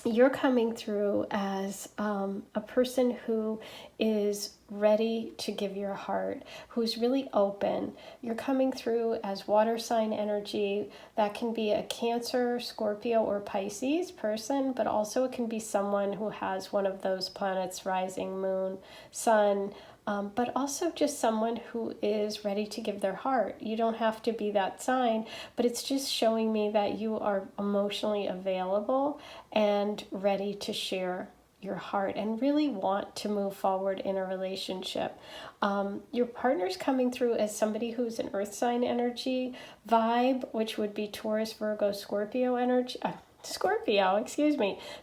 you're coming through as a person who is ready to give your heart, who's really open. You're coming through as water sign energy. That can be a Cancer, Scorpio, or Pisces person, but also it can be someone who has one of those planets, rising, moon, sun, but also just someone who is ready to give their heart. You don't have to be that sign, but it's just showing me that you are emotionally available and ready to share your heart and really want to move forward in a relationship. Your partner's coming through as somebody who's an earth sign energy vibe, which would be Taurus, Virgo, Scorpio energy.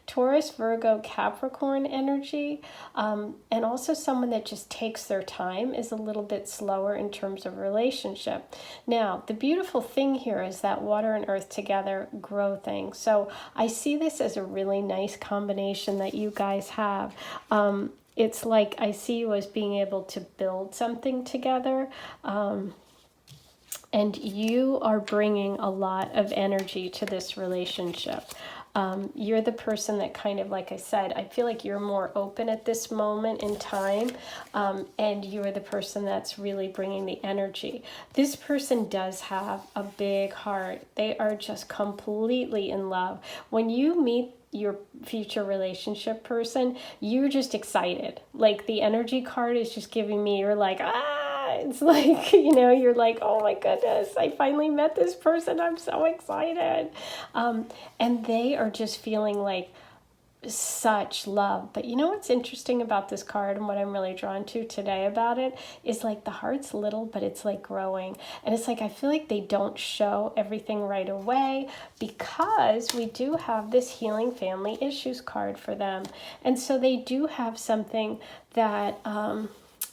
Taurus, Virgo, Capricorn energy, and also someone that just takes their time, is a little bit slower in terms of relationship. Now, the beautiful thing here is that water and earth together grow things. So I see this as a really nice combination that you guys have. It's like I see you as being able to build something together. And you are bringing a lot of energy to this relationship. You're the person that kind of, like I said, I feel like you're more open at this moment in time, and you're the person that's really bringing the energy. This person does have a big heart. They are just completely in love. When you meet your future relationship person, you're just excited. Like the energy card is just giving me, you're like, it's like, you're like, oh my goodness, I finally met this person. I'm so excited. And they are just feeling like such love. But you know what's interesting about this card, and what I'm really drawn to today about it, is like the heart's little, but it's like growing. And it's like I feel like they don't show everything right away, because we do have this healing family issues card for them. And so they do have something that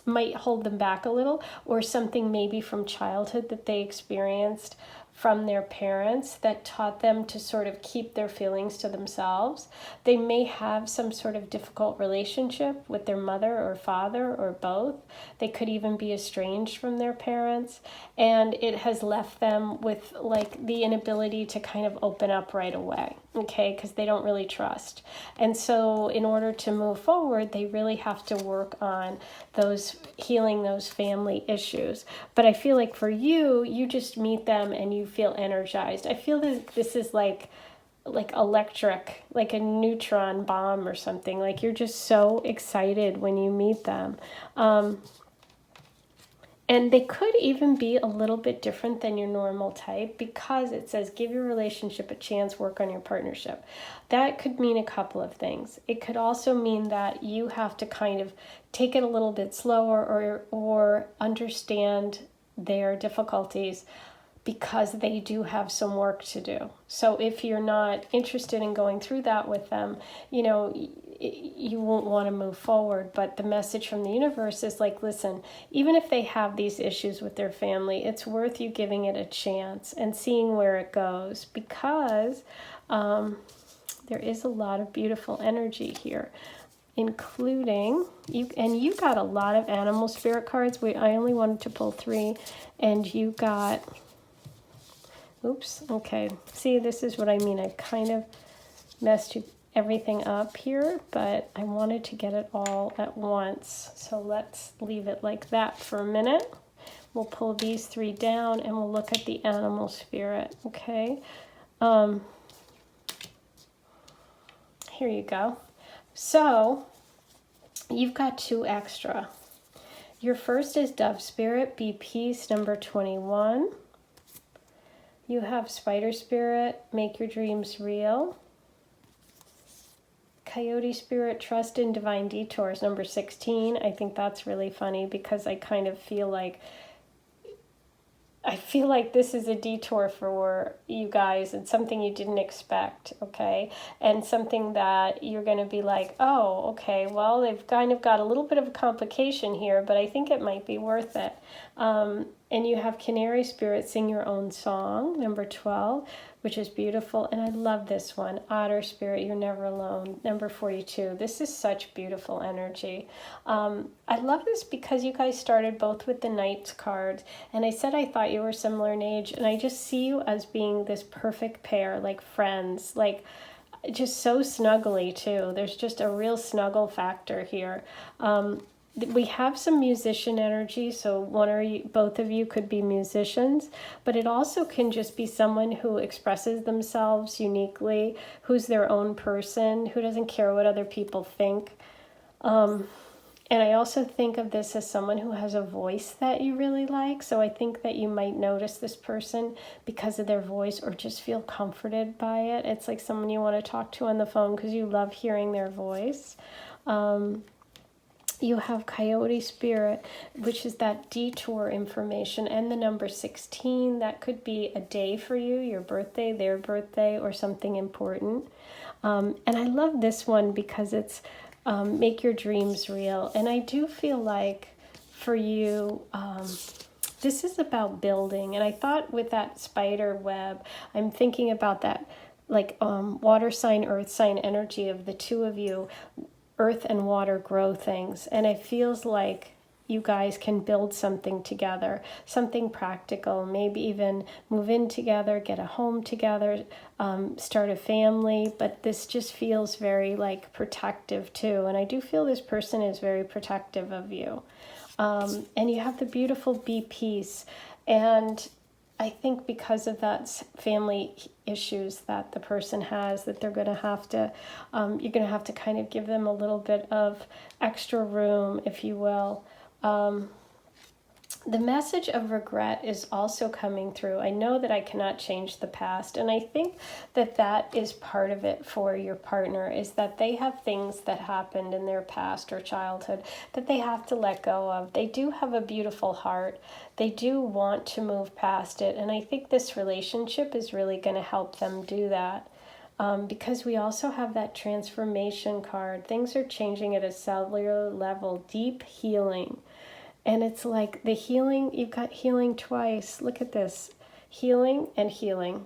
might hold them back a little, or something maybe from childhood that they experienced from their parents that taught them to sort of keep their feelings to themselves. They may have some sort of difficult relationship with their mother or father, or both. They could even be estranged from their parents, and it has left them with like the inability to kind of open up right away, okay, because they don't really trust. And so in order to move forward, they really have to work on those, healing those family issues. But I feel like for you, you just meet them and you feel energized. I feel that this is like electric, like a neutron bomb or something. Like you're just so excited when you meet them. And they could even be a little bit different than your normal type, because it says give your relationship a chance, work on your partnership. That could mean a couple of things. It could also mean that you have to kind of take it a little bit slower, or understand their difficulties, because they do have some work to do. So if you're not interested in going through that with them, you won't want to move forward. But the message from the universe is like, listen, even if they have these issues with their family, it's worth you giving it a chance and seeing where it goes, because there is a lot of beautiful energy here, including you. And you got a lot of animal spirit cards. I only wanted to pull 3, and you got, oops, okay. See, this is what I mean. I kind of messed everything up here, but I wanted to get it all at once. So let's leave it like that for a minute. We'll pull these 3 down and we'll look at the animal spirit, okay? Here you go. So you've got 2 extra. Your first is Dove Spirit, be peace, number 21. You have Spider Spirit, make your dreams real. Coyote Spirit, trust in divine detours, number 16. I think that's really funny, because I kind of feel like this is a detour for you guys, and something you didn't expect, okay? And something that you're going to be like, oh, okay, well, they've kind of got a little bit of a complication here, but I think it might be worth it. And you have Canary Spirit, sing your own song, number 12, which is beautiful. And I love this one. Otter Spirit, you're never alone, number 42. This is such beautiful energy. I love this because you guys started both with the Knights cards. And I said I thought you were similar in age. And I just see you as being this perfect pair, like friends. Like, just so snuggly too. There's just a real snuggle factor here. We have some musician energy, so both of you could be musicians, but it also can just be someone who expresses themselves uniquely, who's their own person, who doesn't care what other people think. And I also think of this as someone who has a voice that you really like. So I think that you might notice this person because of their voice or just feel comforted by it. It's like someone you want to talk to on the phone because you love hearing their voice. You have Coyote Spirit, which is that detour information, and the number 16. That could be a day for you, your birthday, their birthday, or something important. And I love this one because it's make your dreams real. And I do feel like for you, this is about building. And I thought with that spider web, I'm thinking about that like water sign, earth sign energy of the two of you. Earth and water grow things. And it feels like you guys can build something together, something practical, maybe even move in together, get a home together, start a family. But this just feels very like protective too. And I do feel this person is very protective of you. And you have the beautiful bee piece. And I think because of that family issues that the person has, that they're going to have to, you're going to have to kind of give them a little bit of extra room, if you will. The message of regret is also coming through. I know that I cannot change the past, and I think that that is part of it for your partner, is that they have things that happened in their past or childhood that they have to let go of. They do have a beautiful heart. They do want to move past it, and I think this relationship is really going to help them do that. Because we also have that transformation card. Things are changing at a cellular level, deep healing. And it's like the healing, you've got healing twice. Look at this, healing and healing.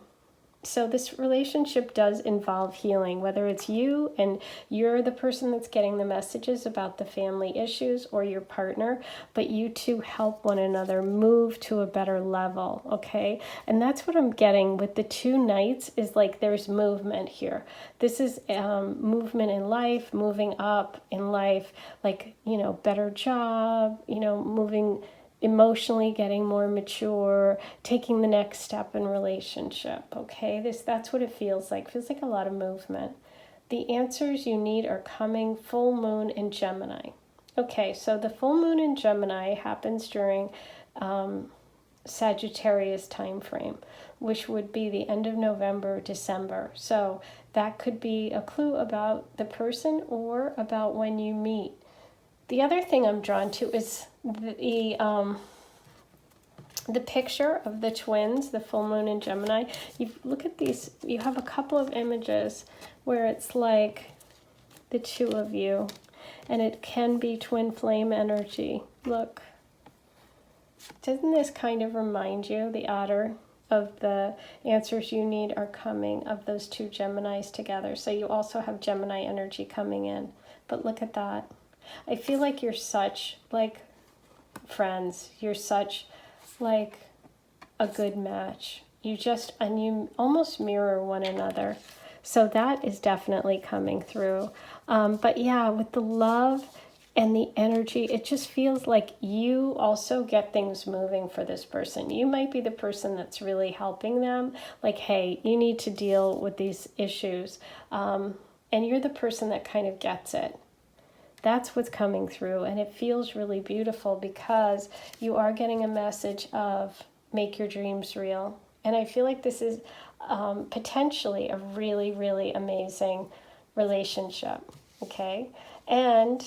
So this relationship does involve healing, whether it's you and you're the person that's getting the messages about the family issues, or your partner, but you two help one another move to a better level, okay? And that's what I'm getting with the two knights, is like there's movement here. This is movement in life, moving up in life, like, you know, better job, you know, moving emotionally, getting more mature, taking the next step in relationship, okay? That's what it feels like. It feels like a lot of movement. The answers you need are coming. Full moon in Gemini. Okay, so the full moon in Gemini happens during Sagittarius time frame, which would be the end of November, December. So that could be a clue about the person or about when you meet. The other thing I'm drawn to is the picture of the twins, the full moon in Gemini. You look at these, you have a couple of images where it's like the two of you, and it can be twin flame energy. Look, doesn't this kind of remind you, the otter, of the answers you need are coming, of those two Geminis together? So you also have Gemini energy coming in. But look at that. I feel like you're such like friends. You're such like a good match. And you almost mirror one another. So that is definitely coming through. But yeah, with the love and the energy, it just feels like you also get things moving for this person. You might be the person that's really helping them. Like, hey, you need to deal with these issues. And you're the person that kind of gets it. That's what's coming through, and it feels really beautiful because you are getting a message of make your dreams real. And I feel like this is potentially a really, really amazing relationship, okay? And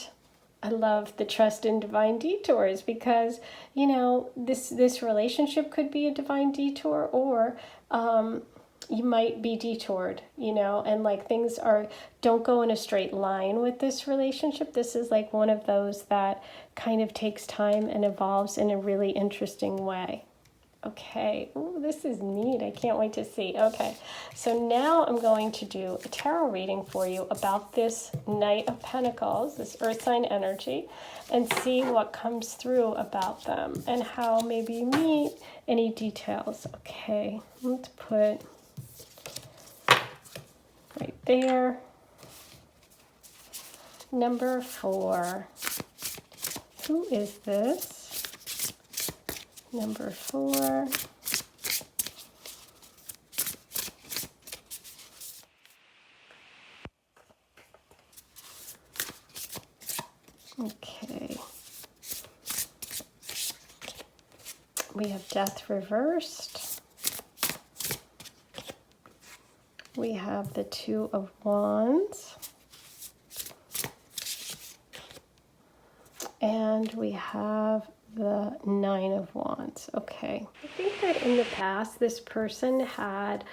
I love the trust in divine detours because, you know, this relationship could be a divine detour, or you might be detoured, you know, and like things don't go in a straight line with this relationship. This is like one of those that kind of takes time and evolves in a really interesting way. Okay, ooh, this is neat. I can't wait to see. Okay, so now I'm going to do a tarot reading for you about this Knight of Pentacles, this earth sign energy, and see what comes through about them and how maybe you meet, any details. Okay, let's put right there. Number 4. Who is this? Number 4. Okay. We have Death reversed. We have the Two of Wands. And we have the Nine of Wands. Okay. I think that in the past, this person had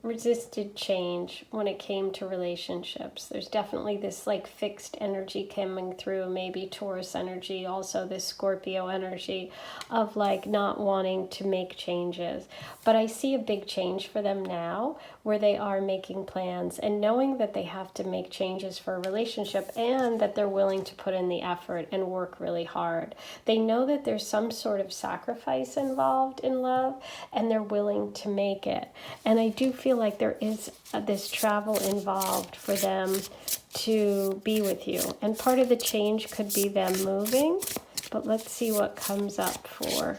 resisted change when it came to relationships. There's definitely this like fixed energy coming through, maybe Taurus energy, also this Scorpio energy of like not wanting to make changes. But I see a big change for them now where they are making plans and knowing that they have to make changes for a relationship and that they're willing to put in the effort and work really hard. They know that there's some sort of sacrifice involved in love and they're willing to make it. And I do feel like there is this travel involved for them to be with you. And part of the change could be them moving, but let's see what comes up for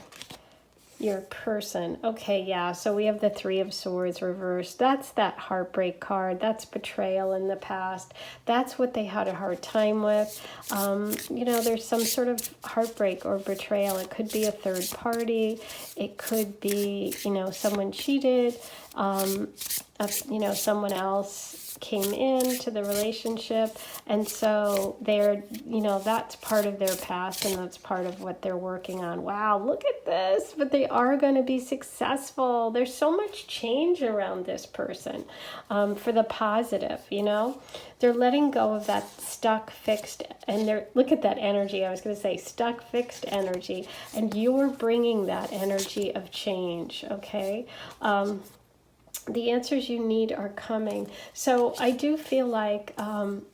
your person. Okay, yeah, so we have the Three of Swords reversed. That's that heartbreak card. That's betrayal in the past. That's what they had a hard time with. You know, there's some sort of heartbreak or betrayal. It could be a third party. It could be, you know, someone cheated. You know, someone else came into the relationship, and so they're, you know, that's part of their past and that's part of what they're working on. Wow, look at this. But they are going to be successful. There's so much change around this person for the positive, you know. They're letting go of that stuck, fixed, and they're, look at that energy. I was going to say stuck, fixed energy, and you're bringing that energy of change, okay? The answers you need are coming. So I do feel like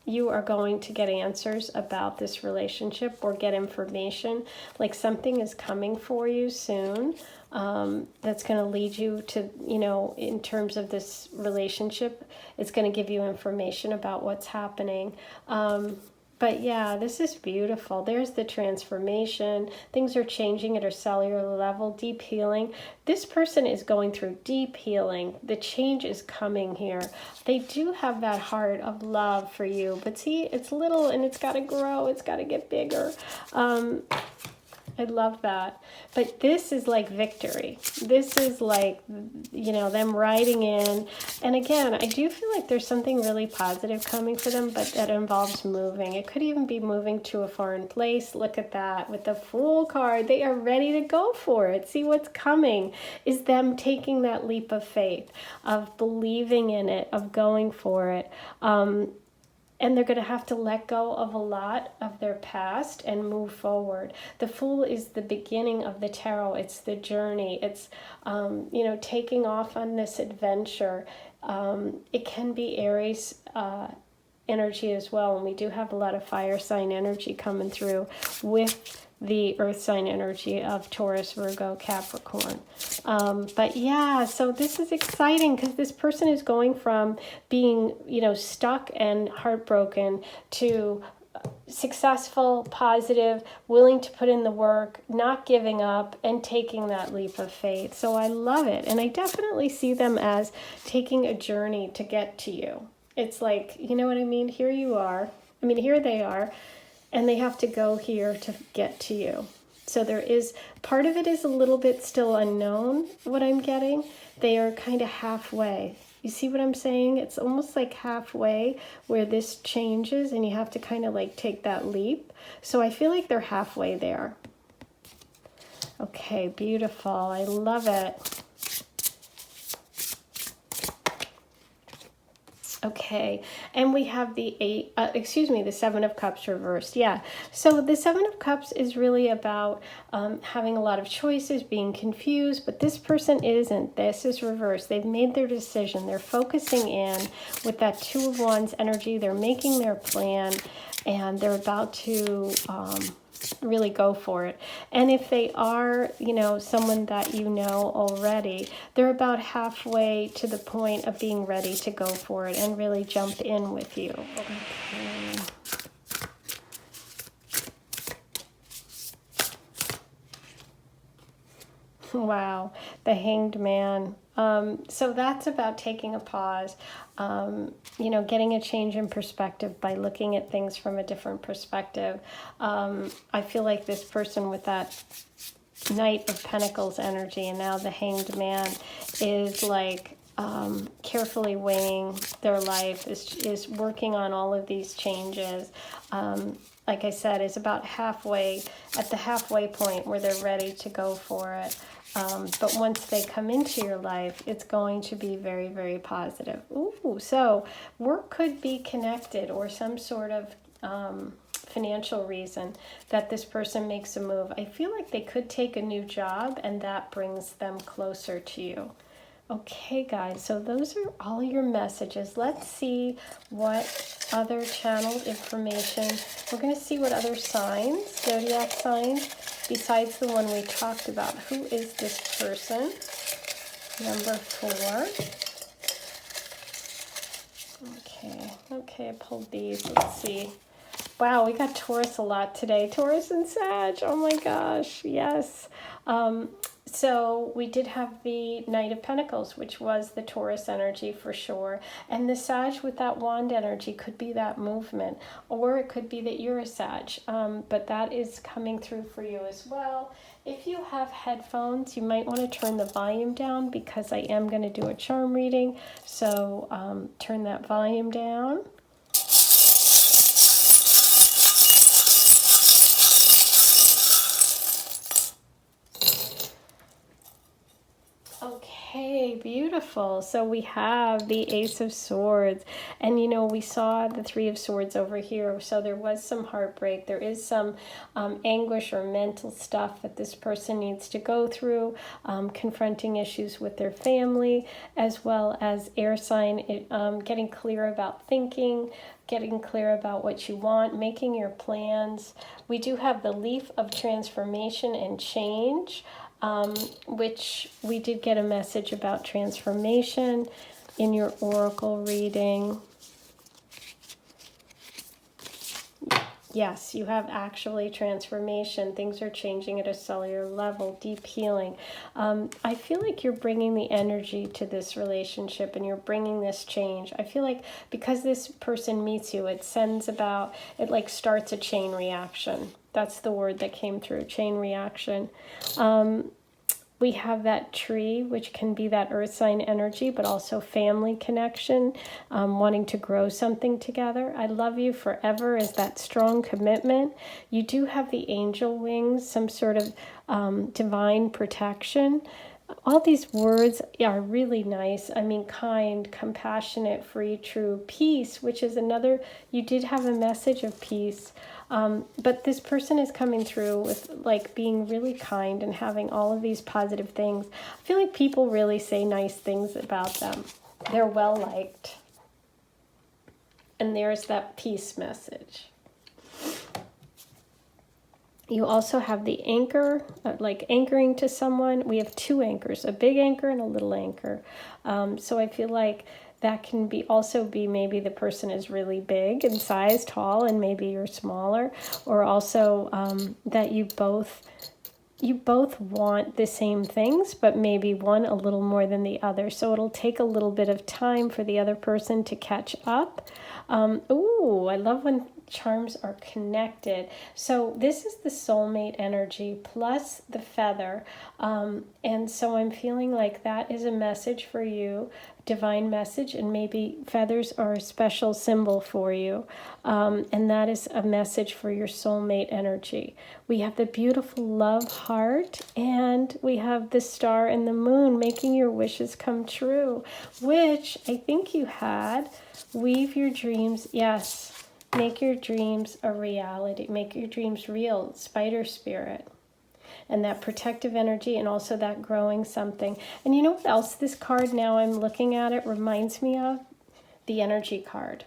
you are going to get answers about this relationship or get information. Like something is coming for you soon that's going to lead you to, you know, in terms of this relationship, it's going to give you information about what's happening. But yeah, this is beautiful. There's the transformation. Things are changing at a cellular level, deep healing. This person is going through deep healing. The change is coming here. They do have that heart of love for you. But see, it's little and it's got to grow. It's got to get bigger. I love that. But this is like victory. This is like, you know, them riding in. And again, I do feel like there's something really positive coming for them, but that involves moving. It could even be moving to a foreign place. Look at that. With the Fool card, they are ready to go for it. See, what's coming is them taking that leap of faith, of believing in it, of going for it. And they're going to have to let go of a lot of their past and move forward. The Fool is the beginning of the tarot. It's the journey. It's, you know, taking off on this adventure. It can be Aries energy as well. And we do have a lot of fire sign energy coming through with the earth sign energy of Taurus, Virgo, Capricorn. But yeah, so this is exciting because this person is going from being, you know, stuck and heartbroken to successful, positive, willing to put in the work, not giving up, and taking that leap of faith. So I love it. And I definitely see them as taking a journey to get to you. It's like, you know what I mean? Here you are. I mean, here they are. And they have to go here to get to you. So there is, part of it is a little bit still unknown, what I'm getting. They are kind of halfway. You see what I'm saying? It's almost like halfway where this changes and you have to kind of like take that leap. So I feel like they're halfway there. Okay, beautiful. I love it. Okay, and we have the the Seven of Cups reversed. Yeah, so the Seven of Cups is really about having a lot of choices, being confused, but this person isn't. This is reversed. They've made their decision. They're focusing in with that Two of Wands energy. They're making their plan, and they're about to really go for it. And if they are, you know, someone that you know already, they're about halfway to the point of being ready to go for it and really jump in with you. Okay. Wow, the Hanged Man. So that's about taking a pause, you know, getting a change in perspective by looking at things from a different perspective. I feel like this person with that Knight of Pentacles energy and now the Hanged Man is like carefully weighing their life, is working on all of these changes. Like I said, is about halfway, at the halfway point where they're ready to go for it. But once they come into your life, it's going to be very, very positive. Ooh, so work could be connected, or some sort of financial reason that this person makes a move. I feel like they could take a new job, and that brings them closer to you. Okay, guys, so those are all your messages. Let's see what other channeled information. We're going to see what other signs, zodiac signs, besides the one we talked about. Who is this person? Number 4. Okay, I pulled these. Let's see. Wow, we got Taurus a lot today. Taurus and Sag. Oh my gosh, yes. So we did have the Knight of Pentacles, which was the Taurus energy for sure. And the Sag with that wand energy could be that movement, or it could be that you're a Sag. But that is coming through for you as well. If you have headphones, you might want to turn the volume down because I am going to do a charm reading. So turn that volume down. Okay, beautiful. So we have the Ace of Swords, and you know, we saw the Three of Swords over here. So there was some heartbreak. There is some anguish or mental stuff that this person needs to go through, confronting issues with their family, as well as air sign, getting clear about thinking, getting clear about what you want, making your plans. We do have the Leaf of Transformation and Change, which we did get a message about transformation in your oracle reading. Yes, you have actually transformation. Things are changing at a cellular level, deep healing. I feel like you're bringing the energy to this relationship and you're bringing this change. I feel like because this person meets you, it sends about, it like starts a chain reaction. That's the word that came through, chain reaction. We have that tree, which can be that earth sign energy, but also family connection, wanting to grow something together. I love you forever is that strong commitment. You do have the angel wings, some sort of divine protection. All these words are really nice. I mean, kind, compassionate, free, true, peace, which is another, you did have a message of peace. But this person is coming through with like being really kind and having all of these positive things. I feel like people really say nice things about them. They're well liked. And there's that peace message. You also have the anchor, like anchoring to someone. We have 2 anchors, a big anchor and a little anchor. So I feel like that can be also be maybe the person is really big in size, tall, and maybe you're smaller, or also that you both want the same things, but maybe one a little more than the other. So it'll take a little bit of time for the other person to catch up. Ooh, I love when charms are connected. So this is the soulmate energy plus the feather. And so I'm feeling like that is a message for you, divine message, and maybe feathers are a special symbol for you. And that is a message for your soulmate energy. We have the beautiful love heart, and we have the star and the moon making your wishes come true, which I think you had. Weave your dreams. Yes. Make your dreams a reality. Make your dreams real. Spider spirit. And that protective energy, and also that growing something. And you know what else this card, now I'm looking at it, reminds me of? The energy card.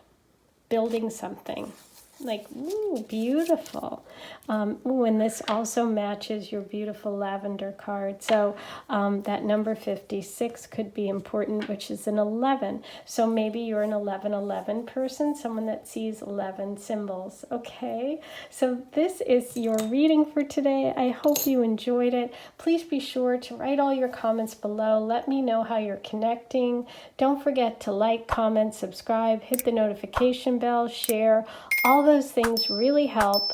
Building something. Like, ooh, beautiful. Ooh, and this also matches your beautiful lavender card. So that number 56 could be important, which is an 11. So maybe you're an 1111 person, someone that sees 11 symbols. Okay, so this is your reading for today. I hope you enjoyed it. Please be sure to write all your comments below. Let me know how you're connecting. Don't forget to like, comment, subscribe, hit the notification bell, share. All those things really help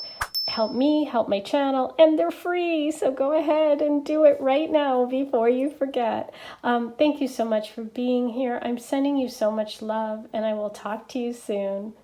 me, help my channel, and they're free. So go ahead and do it right now before you forget. Thank you so much for being here. I'm sending you so much love, and I will talk to you soon.